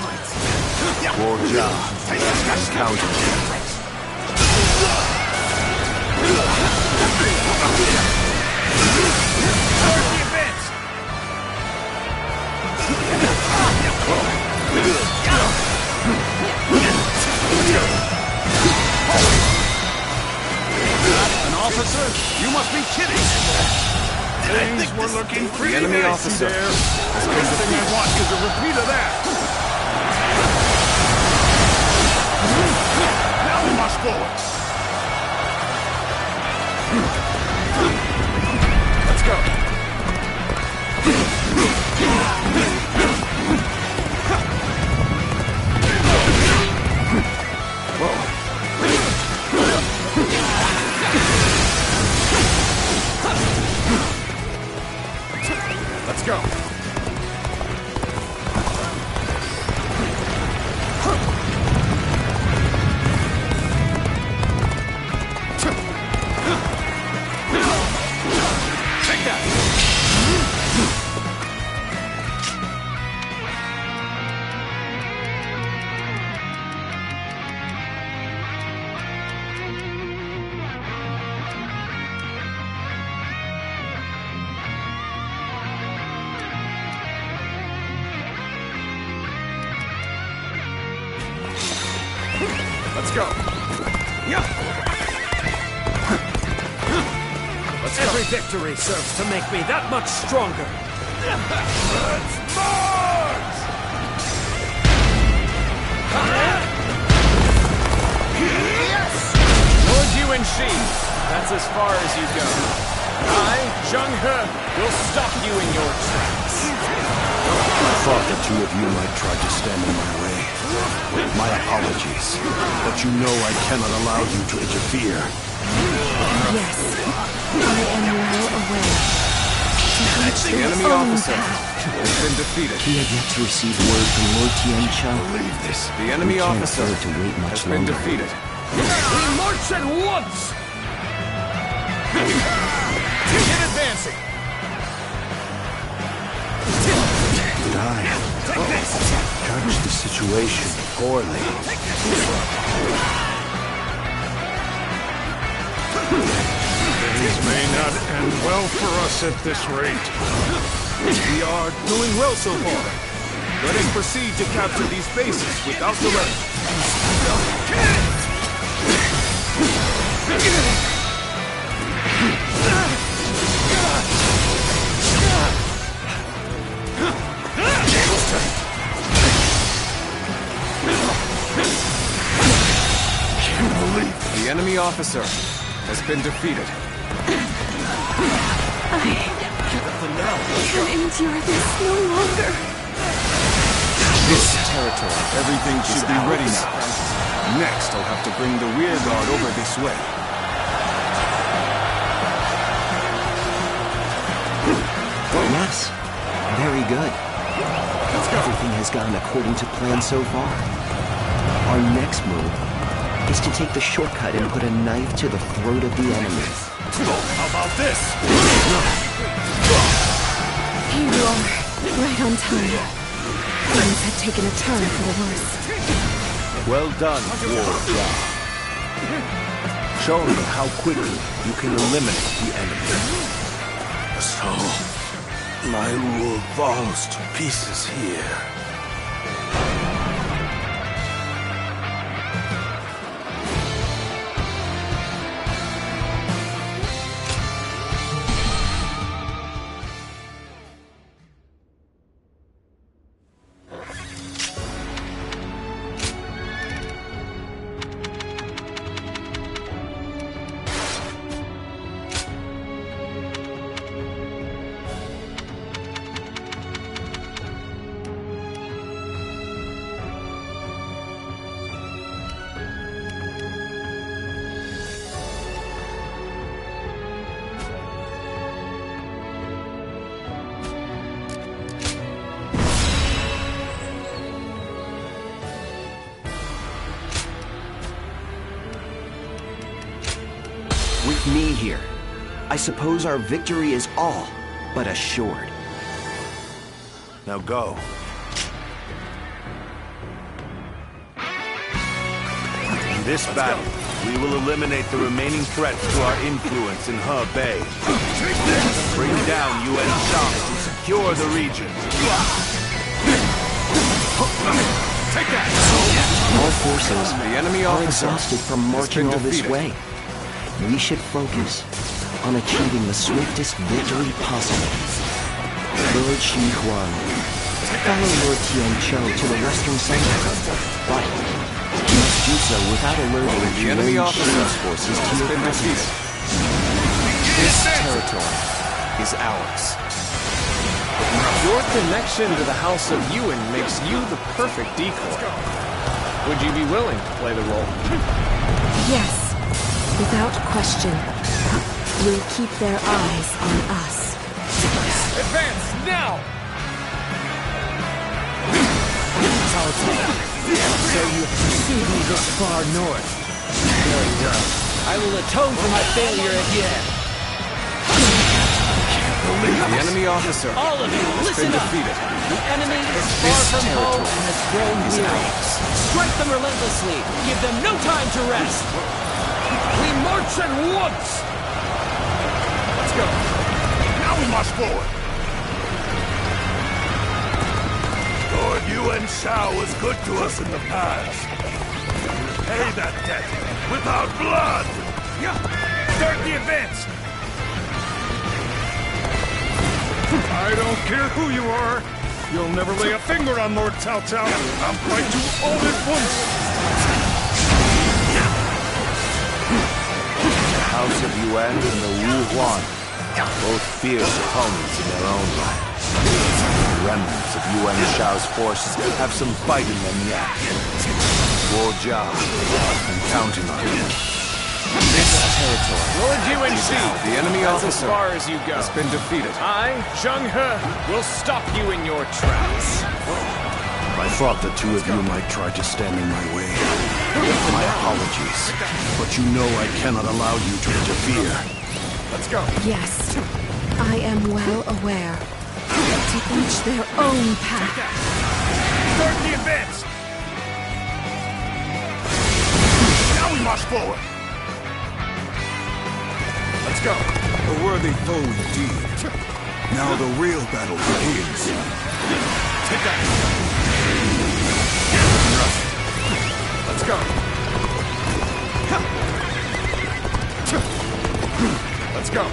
Guo Jia encountered them. An officer? You must be kidding! Things were looking pretty enemy nasty officer there. The last thing I want is a repeat of that. Now we march forward! Let's go. Let's go. Let's go. Yeah. Every victory serves to make me that much stronger. Let's march! Yes! Lord Yuan Shi, that's as far as you go. I, Zheng He, will stop you in your tracks. I thought that two of you might try to stand in my way. My apologies, but you know I cannot allow you to interfere. Yes, I am well aware. The enemy officer has been defeated. We have yet to receive word from Lord Tianqiao. The enemy We can't officer afford to wait much has been longer. defeated. We march at once! Get advancing! Did I judge the situation poorly? Things may not end well for us at this rate. We are doing well so far. Let us proceed to capture these bases without delay. The enemy officer has been defeated. I can't endure this no longer. This territory, everything should be ready now. Next, I'll have to bring the rear guard over this way. Yes, very good. Everything has gone according to plan so far. Our next move is to take the shortcut and put a knife to the throat of the enemy. How about this? Here you are, right on time. Things had taken a turn for the worse. Well done, Guo. Show me how quickly you can eliminate the enemy. So, my rule falls to pieces here. With me here, I suppose our victory is all but assured. Now go. In this battle, we will eliminate the remaining threats to our influence in Hebei. Bring down Yuan Shang to secure the region. Take that! All forces The enemy are officer exhausted from has marching been all this defeated. way. We should focus on achieving the swiftest victory possible. Lord Xi Huang, follow Lord Tianqiao to the western center, but you must do so without alerting The enemy Yuan officer Shi's forces to has your been presence. defeated. This territory is ours. Your connection to the House of Yuan makes you the perfect decoy. Would you be willing to play the role? Yes, without question. We'll keep their eyes on us. Advance now! Cao Cao, so you pursued me this far north. Very well. I will atone for my failure at Ye. The enemy officer All of you, has listen been up! defeated. The enemy is far This from home territory and has grown is weary. ours. Strike them relentlessly. Give them no time to rest. We march at once! Let's go. Now we march forward. Lord Yuan Shao was good to us in the past. pay that debt without blood! Start the advance! I don't care who you are! You'll never lay a finger on Lord Cao Cao! I'll fight you all at once! The House of Yuan and the Wu Huan, both fierce opponents in their own right. The remnants of Yuan Shao's forces have some fight in them yet. Guo Jia, I'm counting on you. This territory. Lord Yuan Shi, The enemy that's officer as far as you go. has been defeated. I, Zheng He, will stop you in your tracks. I thought the two of you might try to stand in my way. My apologies, but you know I cannot allow you to interfere. Let's go. Yes, I am well aware. To each their own path. Start the advance! Now we march forward! Let's go. A worthy foe indeed. Now the real battle begins. Take that. Let's go. Let's go.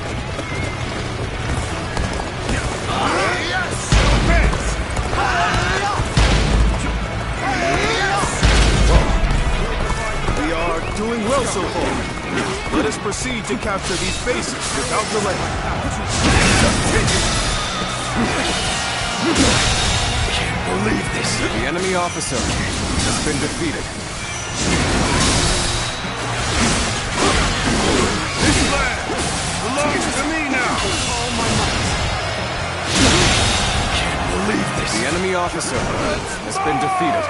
Yes! Advance! We are doing well so far. Let us proceed to capture these bases without delay. Can't believe this. The enemy officer has been defeated. This land belongs to me now! Can't believe this. The enemy officer has been defeated.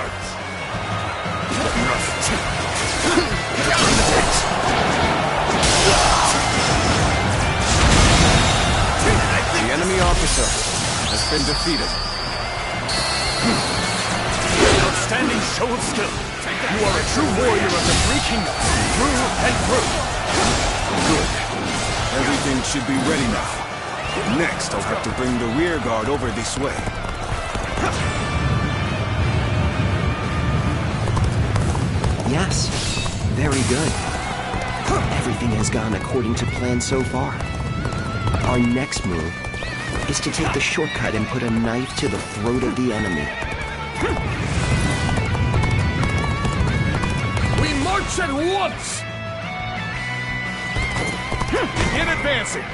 The enemy officer has been defeated. Outstanding show of skill. You are a true warrior of the Three Kingdoms, through and through. Good. Everything should be ready now. Next, I'll have to bring the rear guard over this way. Yes, very good. Everything has gone according to plan so far. Our next move is to take the shortcut and put a knife to the throat of the enemy. We march at once! Begin advancing!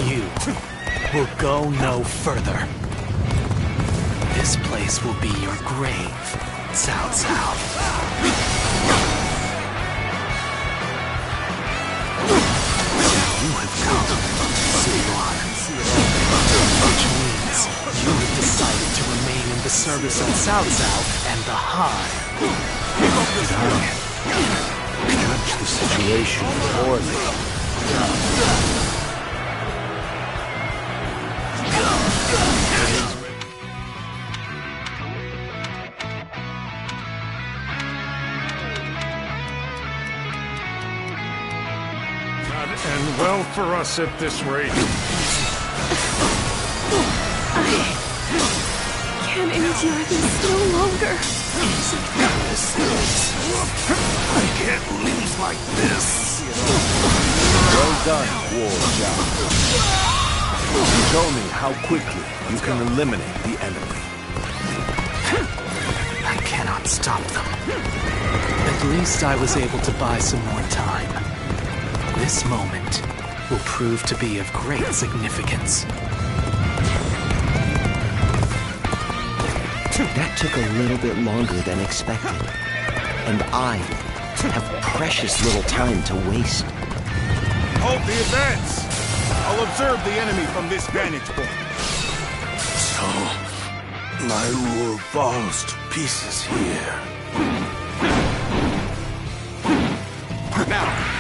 You will go no further. This place will be your grave, Cao Cao. You have come, Ziyuan. Which means you have decided to remain in the service of Cao Cao and the Han. Judge the situation poorly. And well for us at this rate. I can't endure this no longer. I can't lose like this. Well done, Guo Jia. Show me how quickly you can eliminate the enemy. I cannot stop them. At least I was able to buy some more time. This moment will prove to be of great significance. That took a little bit longer than expected. And I have precious little time to waste. Halt the advance! I'll observe the enemy from this vantage point. So, my rule falls to pieces here. Now!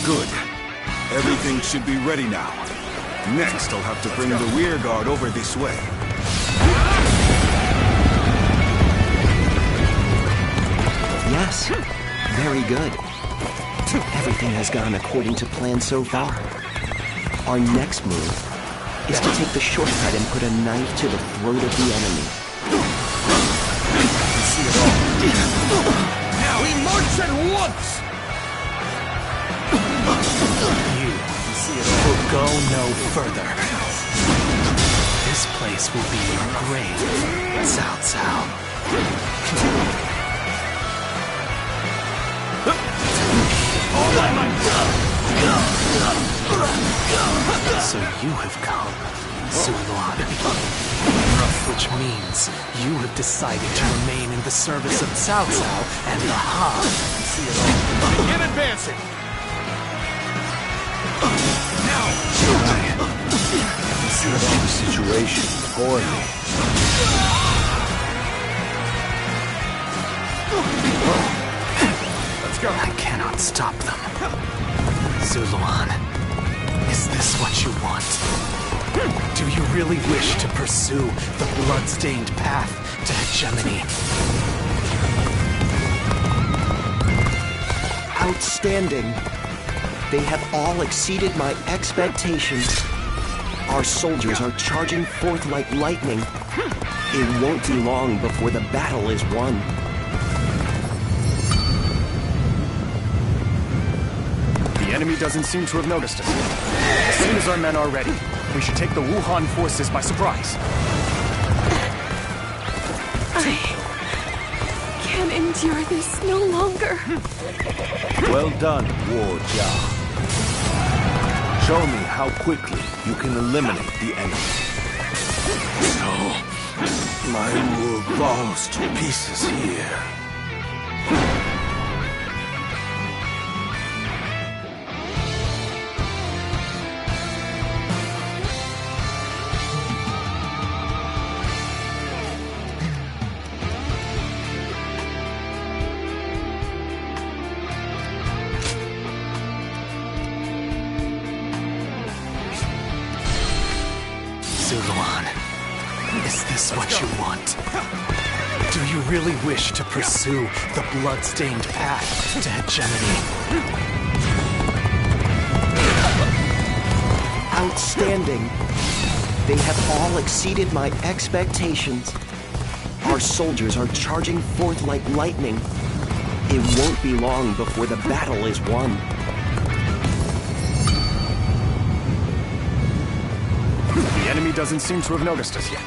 Good. Everything should be ready now. Next, I'll have to bring the rear guard over this way. Yes. Very good. Everything has gone according to plan so far. Our next move is to take the shortcut and put a knife to the throat of the enemy. I see it all. Now we march at once! You will go no further. This place will be your grave, Cao Cao. So you have come, Zuluan. Which means you have decided to remain in the service of Cao Cao and the Han. See it all. Begin advancing! Judging the situation poorly. Let's go. I cannot stop them. Zuluan, is this what you want? Do you really wish to pursue the blood-stained path to hegemony? Outstanding. They have all exceeded my expectations. Our soldiers are charging forth like lightning. It won't be long before the battle is won. The enemy doesn't seem to have noticed us. As soon as our men are ready, we should take the Wuhan forces by surprise. I can't endure this no longer. Well done, Guo Jia. Show me how quickly you can eliminate the enemy. No. My will falls to pieces here. Zuluan, is this what you want? Do you really wish to pursue the blood-stained path to hegemony? Outstanding. They have all exceeded my expectations. Our soldiers are charging forth like lightning. It won't be long before the battle is won. The enemy doesn't seem to have noticed us yet.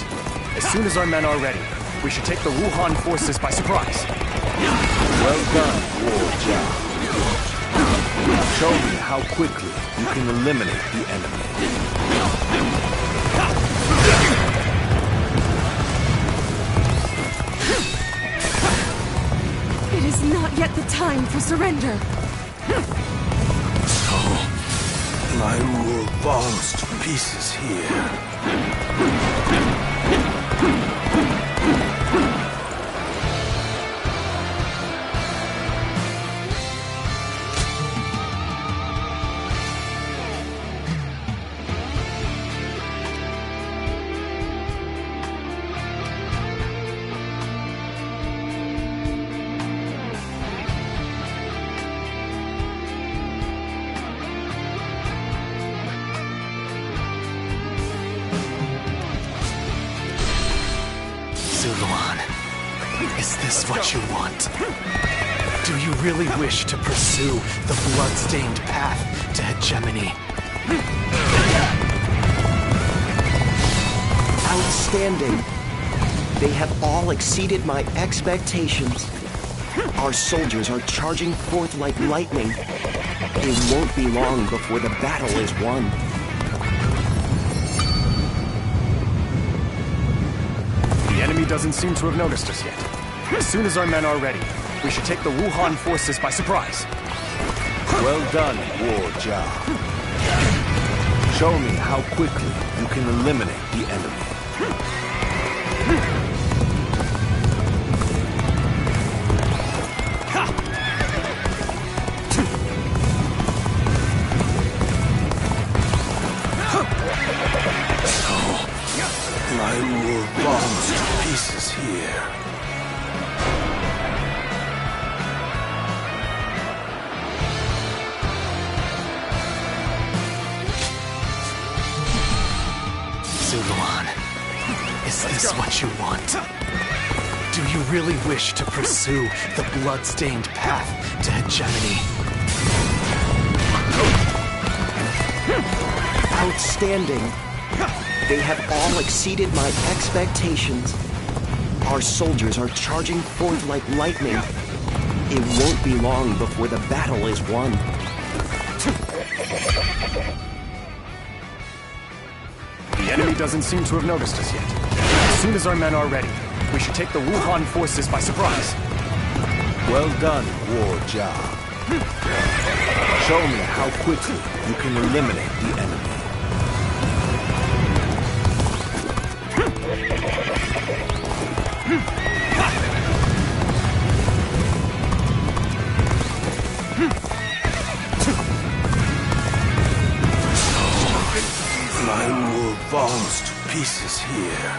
As soon as our men are ready, we should take the Wuhan forces by surprise. Well done, Guo Jia. Show me how quickly you can eliminate the enemy. It is not yet the time for surrender. My rule falls to pieces here. Zuluan, is this what you want? Do you really wish to pursue the blood-stained path to hegemony? Outstanding. They have all exceeded my expectations. Our soldiers are charging forth like lightning. It won't be long before the battle is won. The enemy doesn't seem to have noticed us yet. As soon as our men are ready, we should take the Wuhan forces by surprise. Well done, Guo Jia. Show me how quickly you can eliminate the enemy. My rule falls to pieces here. Is this what you want? Do you really wish to pursue the blood-stained path to hegemony? Outstanding. They have all exceeded my expectations. Our soldiers are charging forth like lightning. It won't be long before the battle is won. The enemy doesn't seem to have noticed us yet. As soon as our men are ready, we should take the Wuhan forces by surprise. Well done, Guo Jia. Show me how quickly you can eliminate the enemy. Mine will falls to pieces here.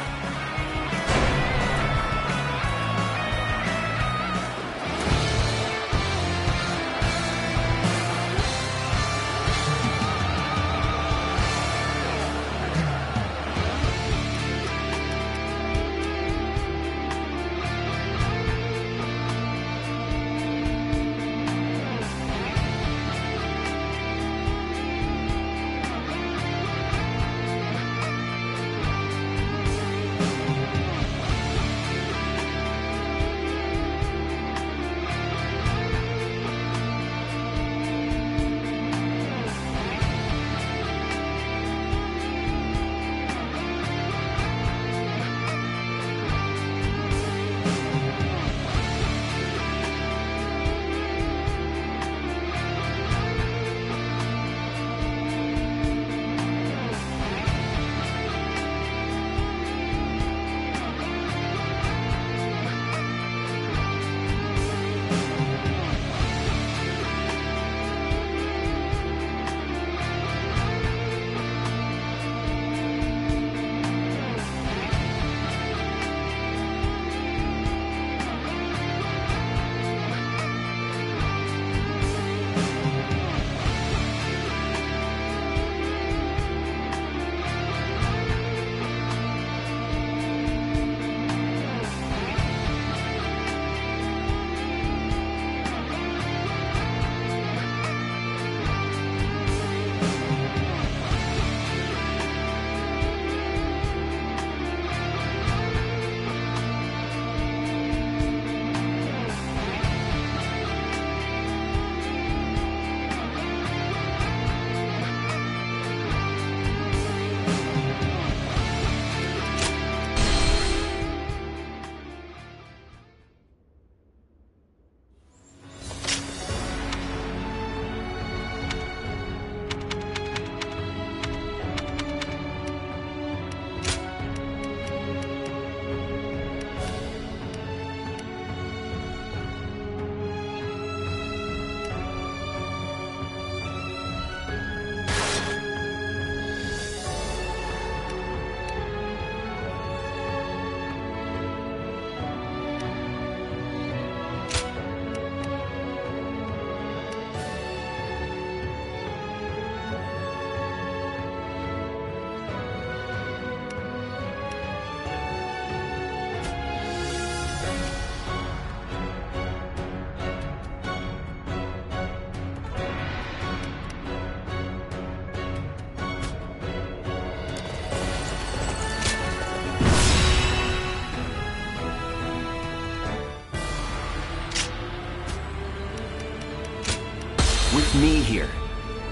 With me here,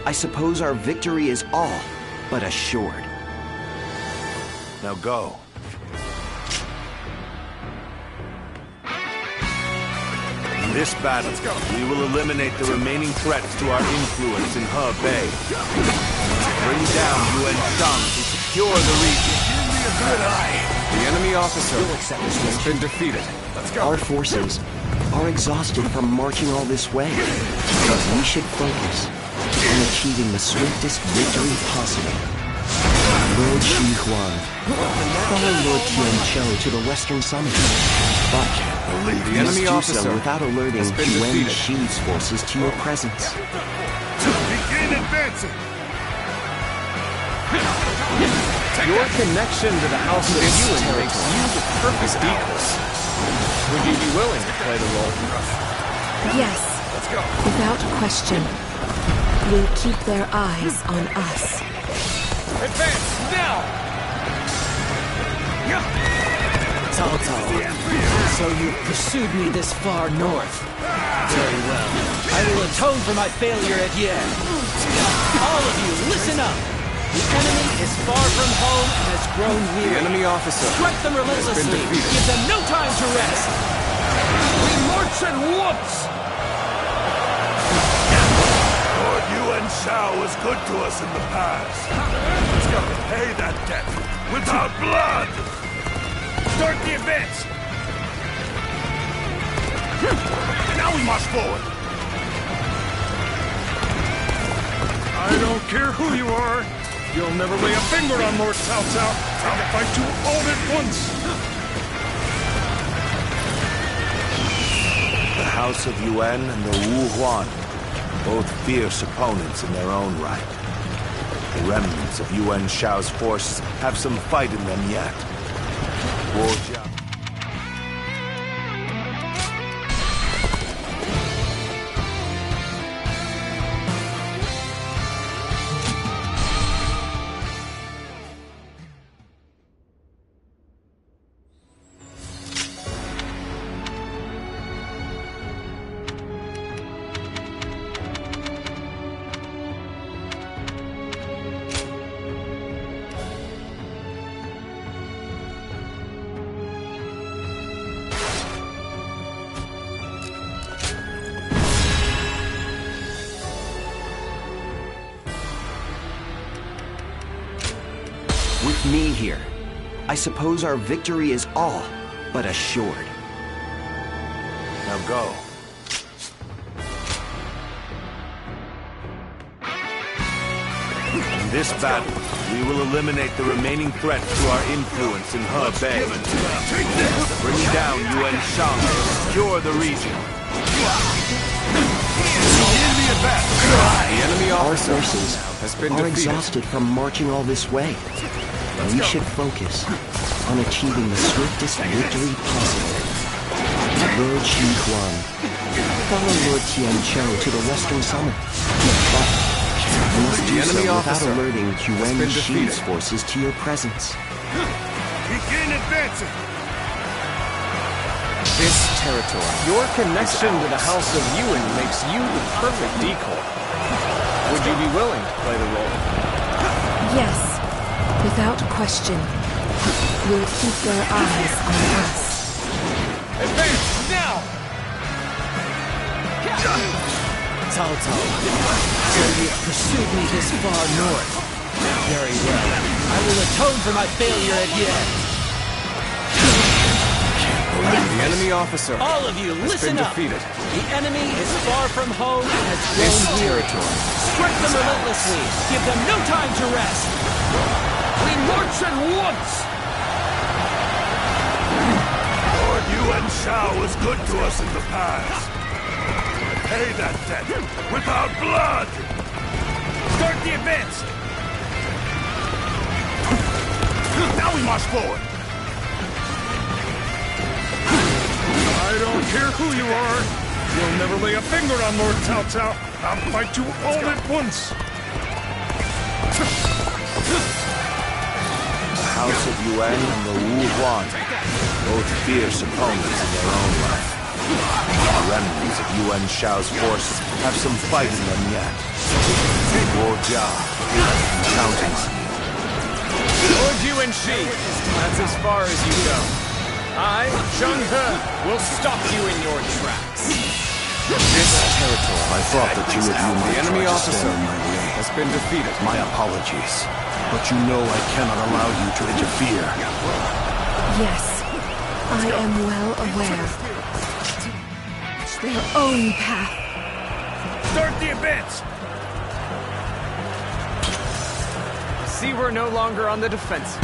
I suppose our victory is all but assured. Now go. In this battle, we will eliminate the remaining threats to our influence in Hebei. Bring down Yuan Shang to secure the region. Give me a good eye. The enemy officer has been defeated. Our forces are exhausted from marching all this way. We should focus on achieving the swiftest victory possible. Lord Xi Huan, follow Lord Tianqiu to the Western Summit. But the enemy do officer so without alerting Yuan Shi's forces to your presence. Begin advancing! Your connection to the House of Yuan makes you the perfect decoy. Would you be willing to play the role? Yes. Let's go. Without question. We'll keep their eyes on us. Advance, now! Cao Cao, so you pursued me this far north. Very well. I will atone for my failure at Yen. All of you, listen up! The enemy is far from home and has grown weary. The enemy officer Strike them relentlessly. Give them no time to rest. We march at once! Lord Yuan Shao was good to us in the past. Let's go pay that debt without blood! Start the advance! Now we march forward! I don't care who you are. You'll never lay a finger on Lord Cao Cao. I'll fight you all at once. The House of Yuan and the Wu Huan, both fierce opponents in their own right. The remnants of Yuan Shao's forces have some fight in them yet. Guojia. With me here, I suppose our victory is all but assured. Now go. In this battle, we will eliminate the remaining threats to our influence in Hebei. Bring down Yuan Shang and secure the region. The enemy Our officer forces has been are defeated. exhausted from marching all this way. We should focus on achieving the swiftest victory possible. Lord Xi Huang, follow Lord Tianqiu to the western summit. But you must do The enemy so without officer alerting has Yuan been Shi's defeated. forces to your presence. Begin advancing! This territory. Your connection to the House of Yuan makes you the perfect decoy. Would you be willing to play the role? Yes. Without question. We'll keep their eyes on us. Advance, now! Cao Cao, so you pursued me this far north. Very well. I will atone for my failure at Yen. The enemy officer All of you, has listen been up! defeated. The enemy is far from home and has This grown weary. territory. Strike them relentlessly. Give them no time to rest. We march at once! Lord Yuan Shao was good to us in the past. Pay that debt without blood! Start the advance! Now we march forward! I don't care who you are. You'll never lay a finger on Lord Cao Cao. I'll fight you all at once. The House of Yuan and the Wu Huan, both fierce opponents in their own right. The remnants of Yuan Shao's forces have some fight in them yet. Guojia, counting on you. Lord Yuan Shi, that's as far as you go. I, Zheng He, will stop you in your tracks. This territory. I thought that two of you might The enemy try to officer stand in my way. has been defeated. My apologies. But you know I cannot allow you to interfere. Yes. I am well aware. Their own path. Start the advance! See, we're no longer on the defense.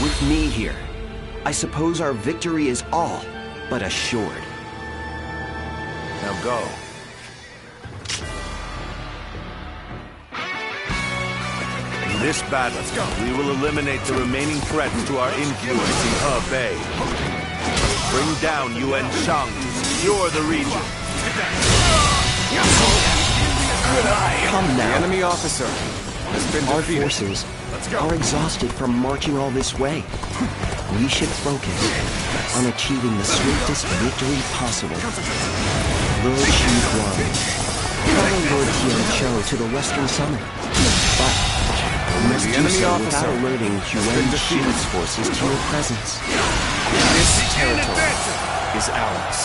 With me here, I suppose our victory is all but assured. Now go. In this battle, we will eliminate the remaining threats to our influence in Hebei. Bring down Yuan Shang to secure the region. Come now. The enemy officer has been Our defeated. forces are exhausted from marching all this way. We should focus on achieving the swiftest victory possible. Lord Xu Guang, follow Lord Tianqiu to the western summit. But we must do so without alerting Yuan Shi's forces to your presence. This territory is ours.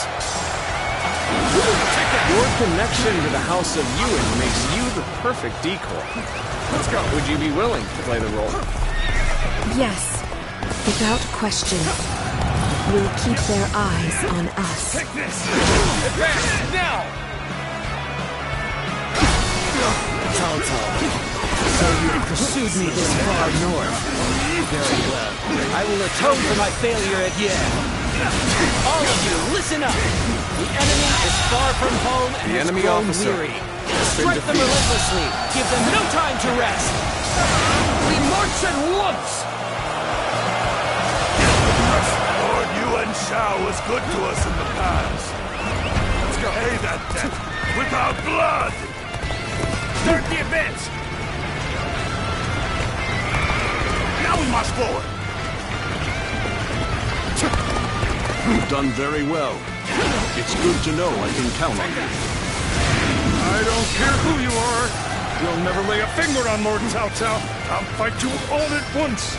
Your connection to the House of Yuan makes you the perfect decoy. Let's go. Would you be willing to play the role? Yes, without question. We'll keep their eyes on us. Take this! Advance now! Cao Cao, so you have pursued me this far north. Very well. I will atone for my failure at Ye. All of you, listen up! The enemy is far from home and has grown weary. Strike them relentlessly! Give them no time to rest! We march at once! Lord Yuan Shao was good to us in the past. Let's go. Pay that debt without blood! Start the advance! Now we march forward! You've done very well. It's good to know I can count on you. I don't care who you are. You'll never lay a finger on Lord Cao Cao. I'll fight you all at once.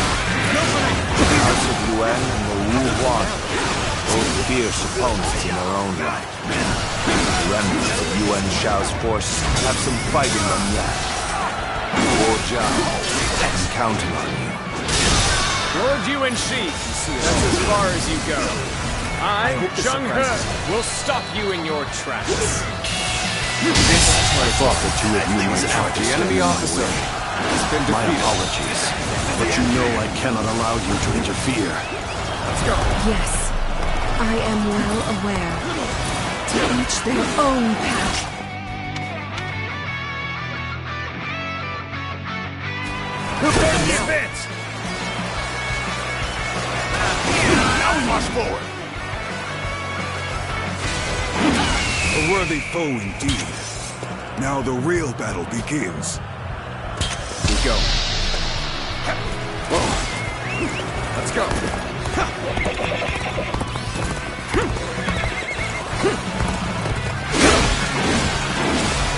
The House of Yuan and the Wu Huan, both fierce opponents in their own right. The remnants of Yuan Shao's forces have some fight in them yet. Guo Jia, I'm counting on you. Lord Yuan Shi, that's as far as you go. I, Zheng He, will stop you in your tracks. I thought the two of you might try to The enemy officer has been My defeated. apologies, but you know I cannot allow you to interfere. Let's go. Yes, I am well aware. To each their own path. Start the advance! Now we march forward! A worthy foe indeed. Now the real battle begins. We go. Whoa. Let's go.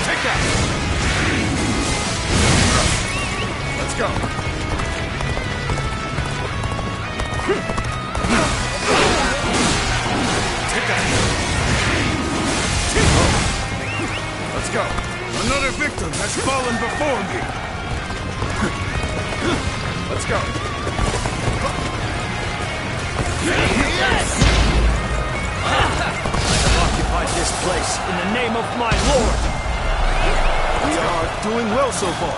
Take that. Let's go. Take that. Let's go. Another victim has fallen before me. Let's go. Yes! I have occupied this place in the name of my lord. We are doing well so far.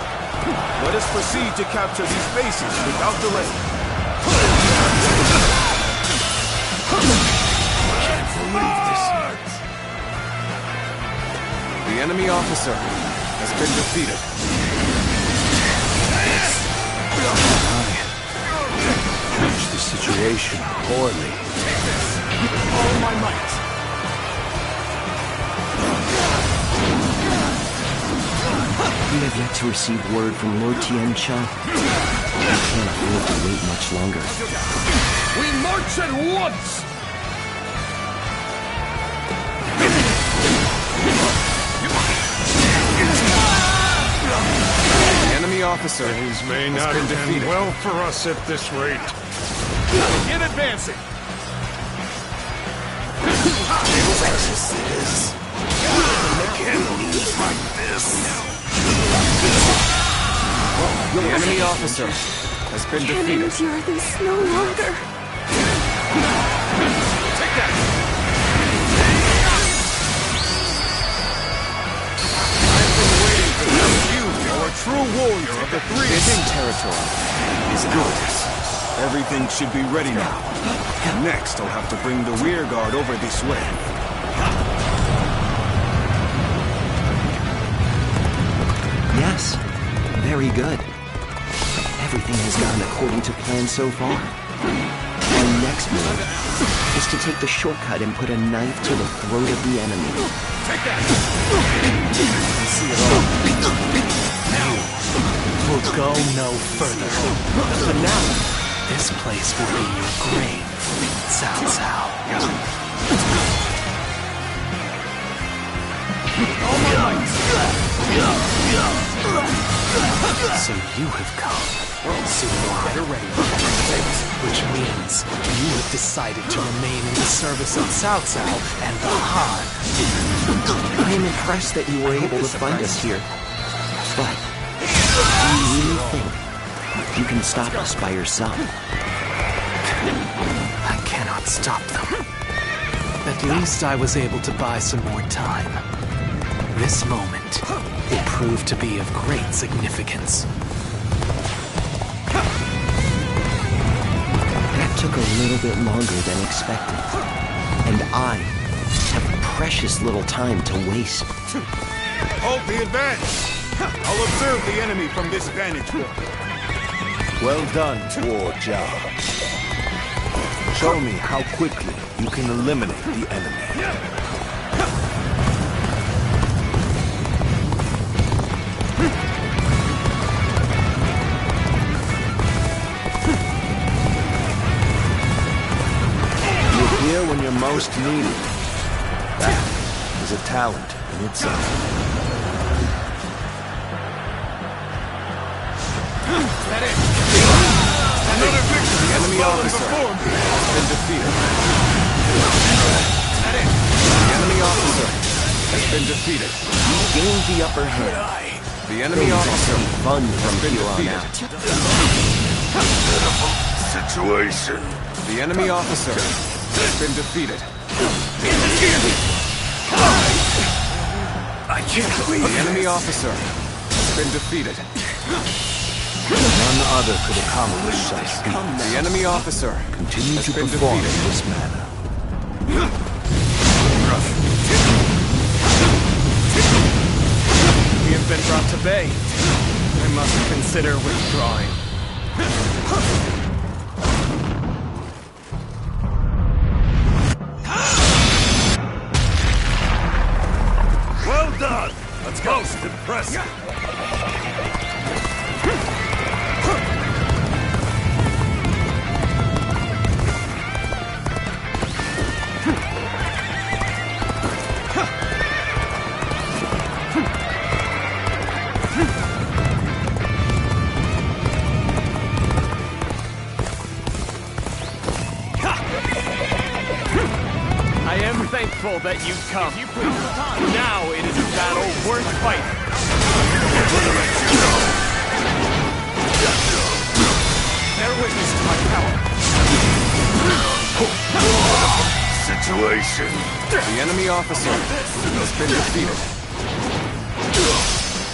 Let us proceed to capture these bases without delay. The enemy officer has been defeated. I managed the situation poorly. All my might. We have yet to receive word from Lord Tianqiu. We can't afford to wait much longer. We march at once! The enemy officer Things may has not been end defeated. well for us at this rate. Begin advancing. Exorcists. Can't lose like this. The enemy officer has been Can defeated. endure this no longer. Take that. I've been waiting to know you, you're a true warrior of the three king territory is yours. Everything should be ready now. Next, I'll have to bring the rear guard over this way. Yes, very good. Everything has gone according to plan so far. My next move is to take the shortcut and put a knife to the throat of the enemy. Take that! I see it all. You will go no further. For now, this place will be your grave, Cao Cao. So you have come. So you're better ready for your fate, which means you have decided to remain in the service of Cao Cao and the Han. I am impressed that you were able to find us here. But, do you really think you can stop us by yourself? I cannot stop them. At least I was able to buy some more time. This moment will prove to be of great significance. That took a little bit longer than expected. And I have precious little time to waste. Hold the advance! I'll observe the enemy from this vantage point. Well done, Guo Jia. Show me how quickly you can eliminate the enemy. You're here when you're most needed. That is a talent in itself. That it? Another victory! The enemy officer has been defeated. That it? The enemy officer has been defeated. You gained the upper hand. The enemy officer fun from has been here on defeated. Pitiful situation. The enemy officer has been defeated. I can't believe The enemy officer has been defeated. None other could accomplish such feat. The enemy officer Continue has to been perform in defeated. this manner. We have been brought to bay. I must consider withdrawing. Well done! Let's go! Most impressive! I am thankful that you've come. Now it is a battle worth fighting. Bear witness to my power. Situation. The enemy officer has been defeated.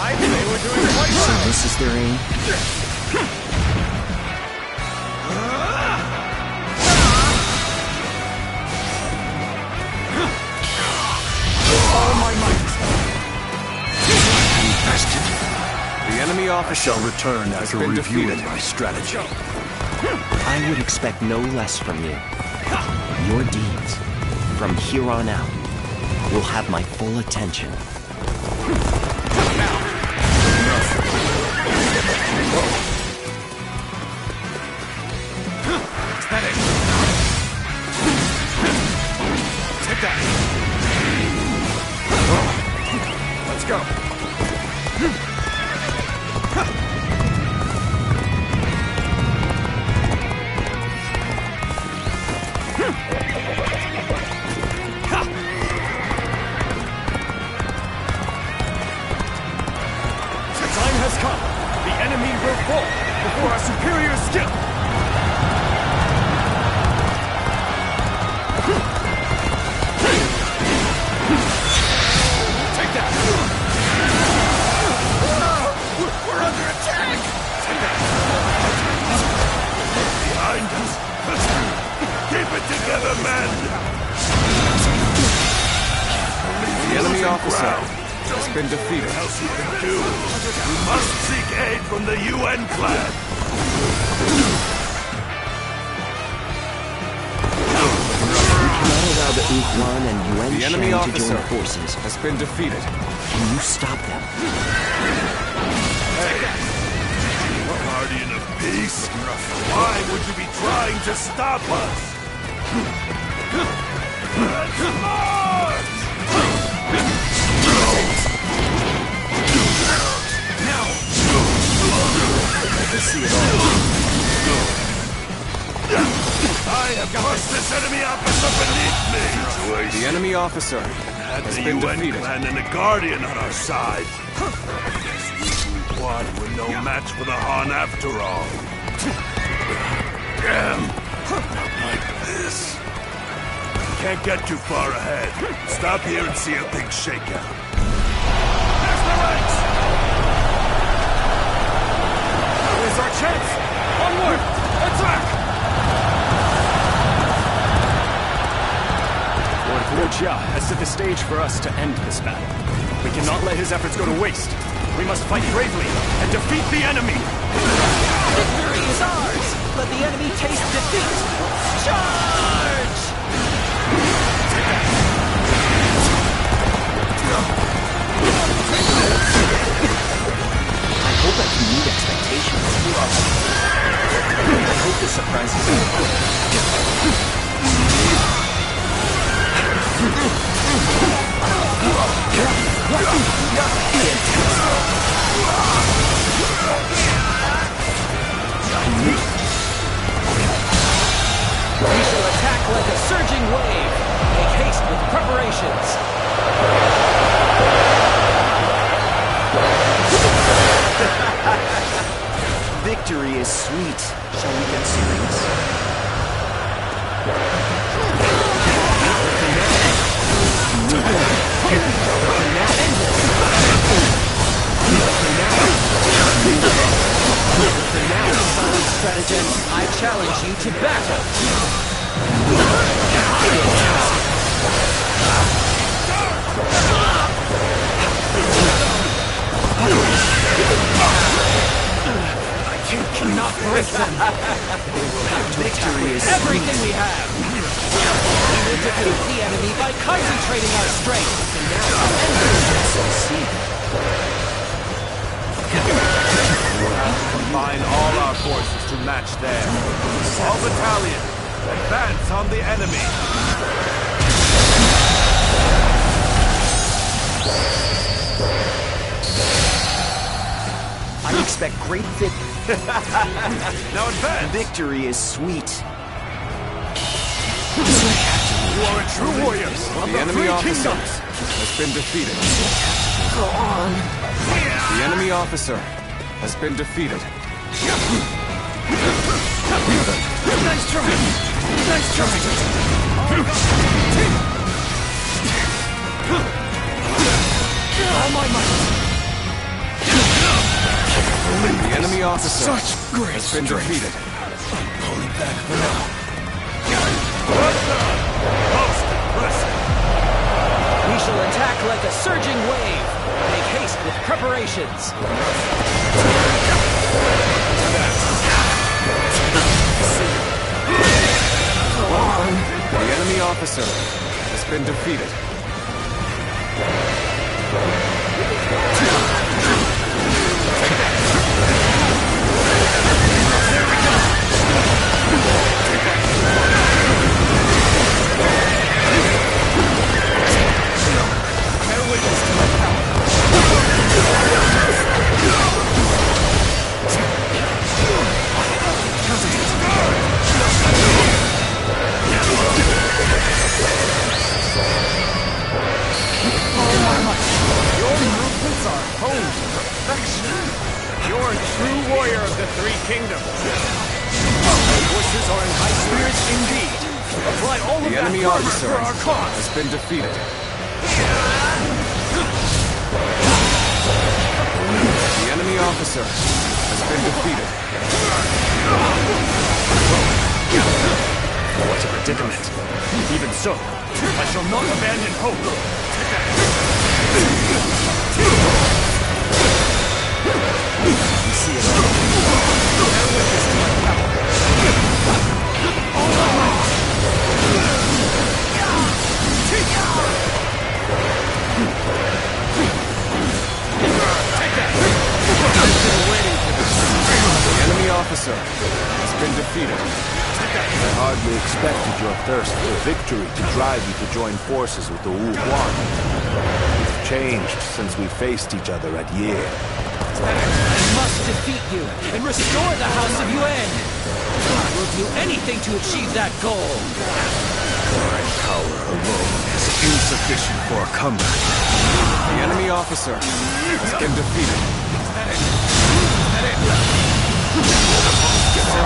I'd say we're doing quite So well. this is their aim? All my might. The enemy officer Shall return has after been reviewing defeated. my strategy. I would expect no less from you. Your deeds, from here on out, will have my full attention. That it? Take that! Let's go! The time has come. The enemy will fall before our superior skill. Take that! We're under been defeated. What else you can do? You must seek aid from the UN clan. Not allow the Wuhuan and Yuan The enemy Shang to officer join forces. has been defeated. Can you stop them? Hey, Guardian of Peace, why would you be trying to stop us? Let's march! Now! I can see it all. I have crushed this enemy officer beneath me! The enemy officer Had has the been UN defeated. clan and the Guardian on our side. One were no match for the Han after all. Damn! Not like this. Can't get too far ahead. Stop here and see how things shake out. There's the ranks! Here's our chance! Onward! Attack! Lord Guo Jia has set the stage for us to end this battle. We cannot let his efforts go to waste. We must fight bravely and defeat the enemy! Victory is ours! Let the enemy taste defeat! Charge! I hope I can meet expectations. I hope this surprises We shall attack like a surging wave. Make haste with preparations. Victory is sweet. Shall we get serious? Stratagem, I challenge you to battle. I cannot break them! Victory is Everything we have! We will defeat the enemy by concentrating our strength. Combine all our forces to match theirs. All battalions, advance on the enemy. I expect great Now advance! Victory is sweet. You are a true warrior of The enemy three officer kingdoms! has been defeated. Go on. The enemy officer has been defeated. Nice try! Nice try! All my might! The enemy officer Such great has been strength. defeated. Pulling back for now. Most impressive. We shall attack like a surging wave. Make haste with preparations. The enemy officer has been defeated. You're a true warrior of the three kingdoms. Our forces are in high spirits indeed. Apply all of The that enemy fervor officer for our cause. has been defeated. The enemy officer has been defeated. What a predicament. Even so, I shall not abandon hope. You see it all. Bear witness to my power. All my might. Take that! I've been waiting for this. The enemy officer has been defeated. I hardly expected your thirst for victory to drive you to join forces with the Wu Huan. You've changed since we faced each other at Ye. I must defeat you and restore the House of Yuan. I will do anything to achieve that goal. My power alone is insufficient for a comeback. The enemy officer has been defeated.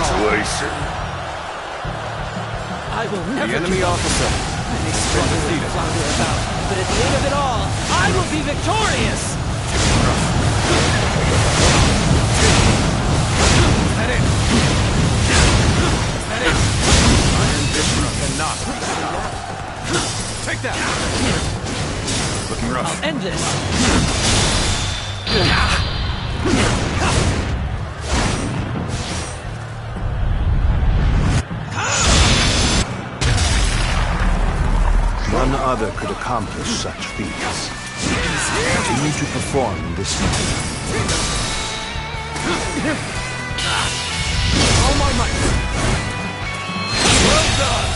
Situation. I will never The enemy officer Many has been defeated. flounder about, but at the end of it all, I will be victorious! Head in. Head in. My ambition cannot be stopped. Take that. Looking rough. I'll end this. None other could accomplish such feats. Continue to perform in this manner. All my might. Well done!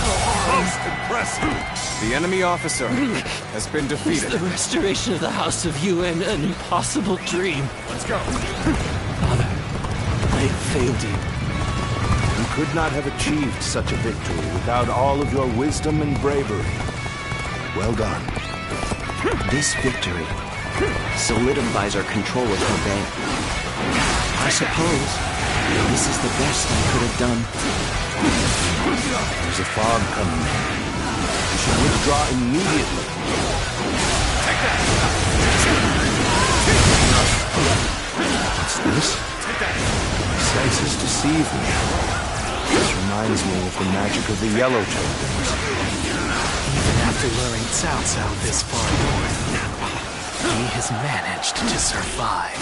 Most impressive. The enemy officer has been Is defeated. the restoration of the House of Yuan an impossible dream? Let's go. Father, I failed you. You could not have achieved such a victory without all of your wisdom and bravery. Well done. This victory solidifies our control of Hebei. I suppose this is the best I could have done. There's a fog coming. You should withdraw immediately. Take that. What's this? Take that. My senses deceive me. This reminds me of the magic of the yellow tokens. Even after luring Cao Cao this far north, he has managed to survive.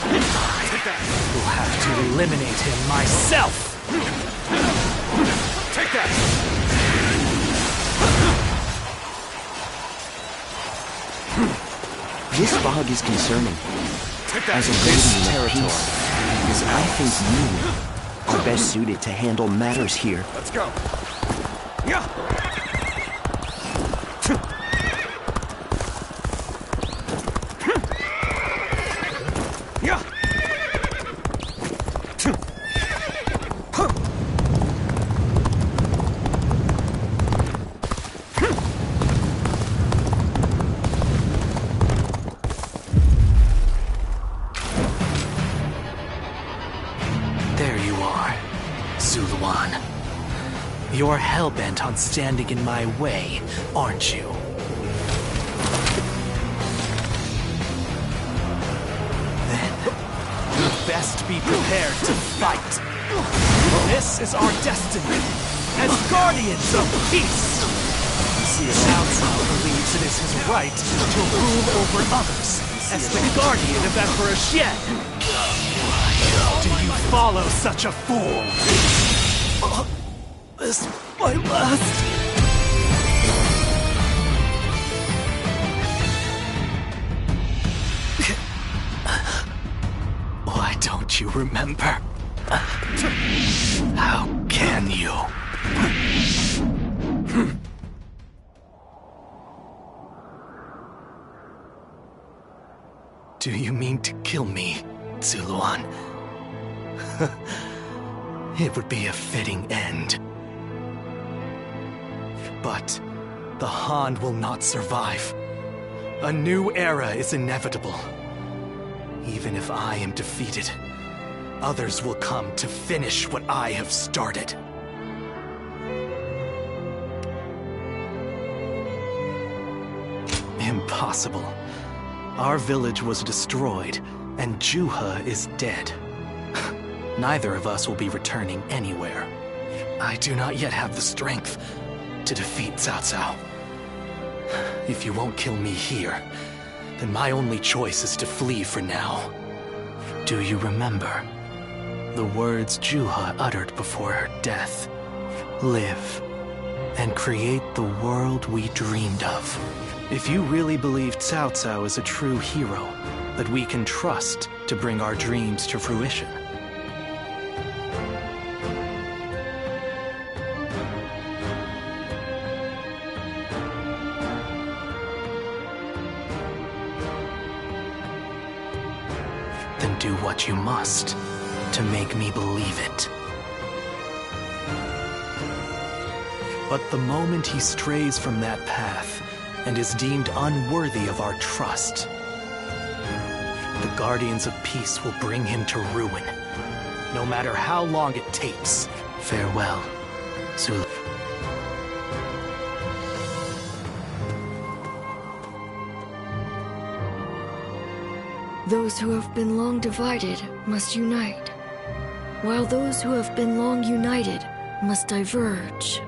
I will have to eliminate him myself! Take that. This fog is concerning. Take that. As a guardian of peace, I think you are best suited to handle matters here. Let's go. Yeah. Yeah. There you are, Zuluan. You're hell-bent on standing in my way, aren't you? Then, you'd best be prepared to fight. This is our destiny, as guardians of peace! Cao Cao believes it is his right to rule over others, as the guardian of Emperor Xian. Do you follow such a fool? This is my last... Why don't you remember? How can you? Do you mean to kill me, Zuluan? It would be a fitting end. But the Han will not survive. A new era is inevitable. Even if I am defeated, others will come to finish what I have started. Impossible. Our village was destroyed, and Juha is dead. Neither of us will be returning anywhere. I do not yet have the strength to defeat Cao Cao. If you won't kill me here, then my only choice is to flee for now. Do you remember the words Juha uttered before her death? Live and create the world we dreamed of. If you really believe Cao Cao is a true hero that we can trust to bring our dreams to fruition, then do what you must to make me believe it. But the moment he strays from that path and is deemed unworthy of our trust, the Guardians of Peace will bring him to ruin, no matter how long it takes. Farewell, Zulu. Those who have been long divided must unite, while those who have been long united must diverge.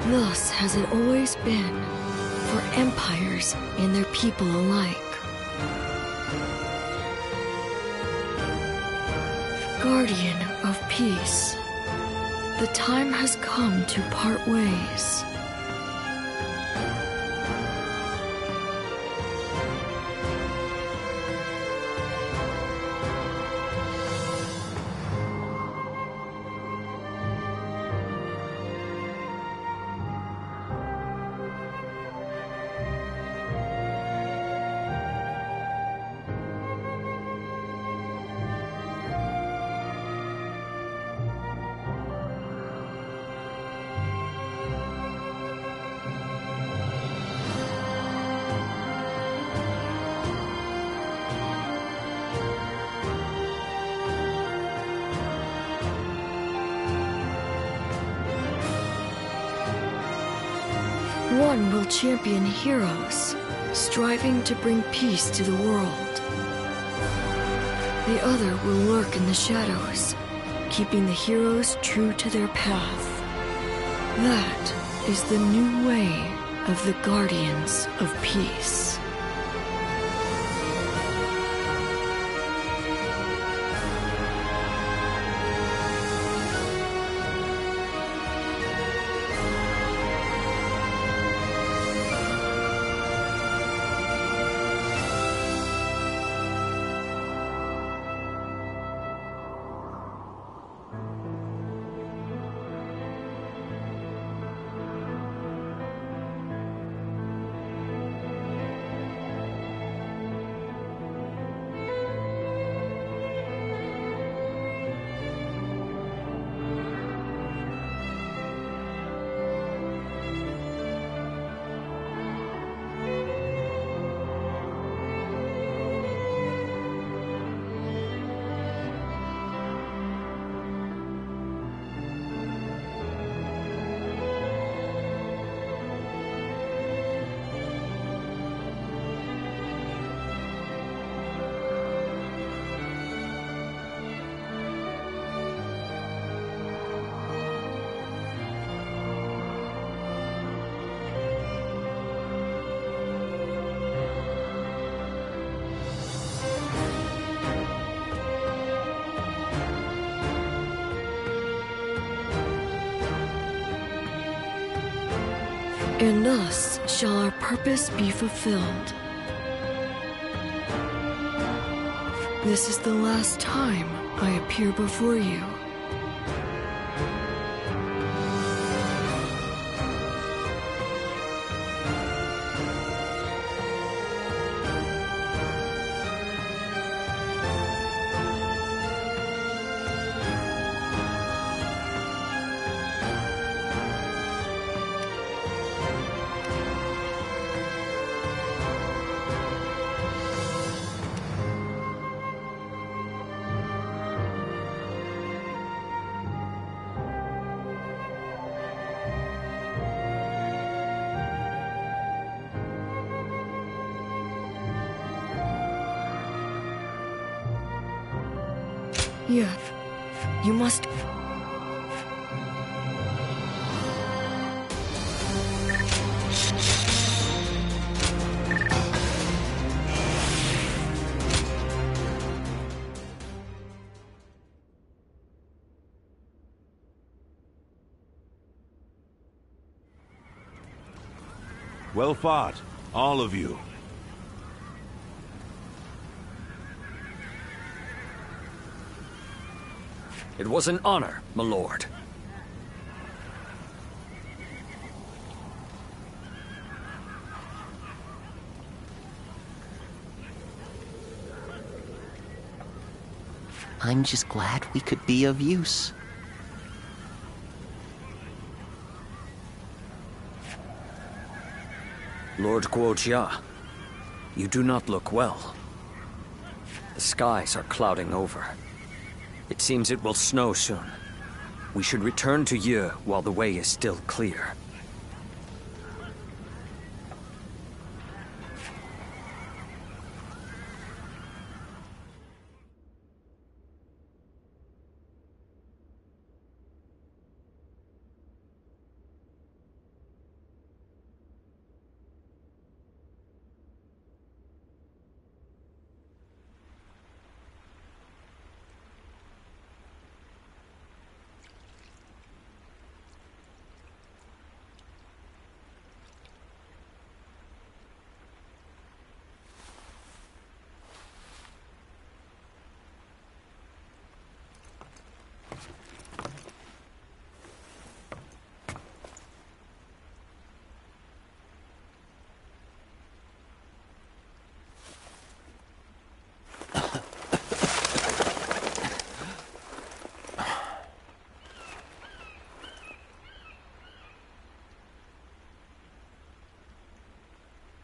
Thus has it always been for empires and their people alike. Guardian of Peace, the time has come to part ways. One will champion heroes, striving to bring peace to the world. The other will lurk in the shadows, keeping the heroes true to their path. That is the new way of the Guardians of Peace. And thus shall our purpose be fulfilled. This is the last time I appear before you. Yeah, you must... Well fought, all of you. It was an honor, my lord. I'm just glad we could be of use. Lord Guojia, you do not look well. The skies are clouding over. It seems it will snow soon. We should return to Yi while the way is still clear.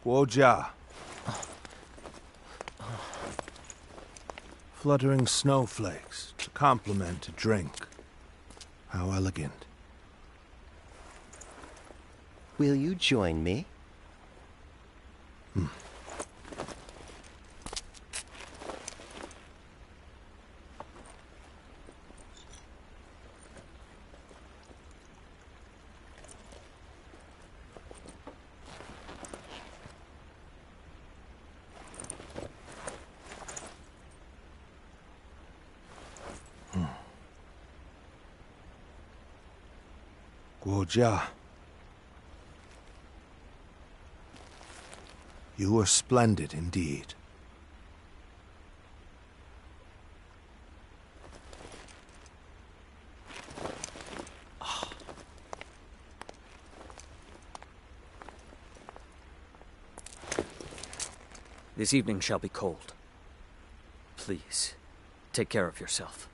Guojia. Fluttering snowflakes to complement a drink. How elegant. Will you join me? Guojia. You were splendid indeed. This evening shall be cold. Please, take care of yourself.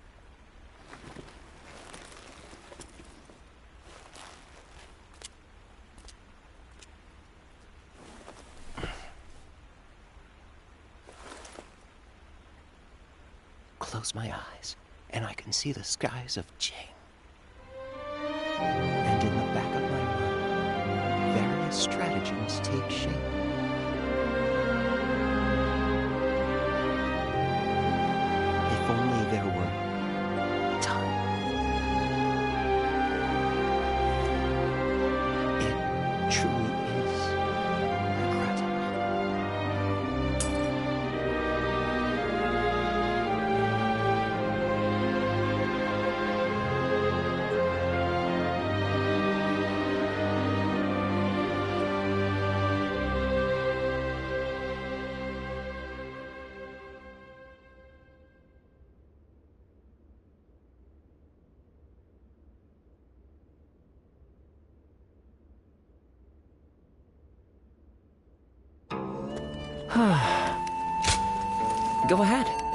Close my eyes, and I can see the skies of Jing. And in the back of my mind, various stratagems take shape. If only there were time. It truly is incredible. Go ahead.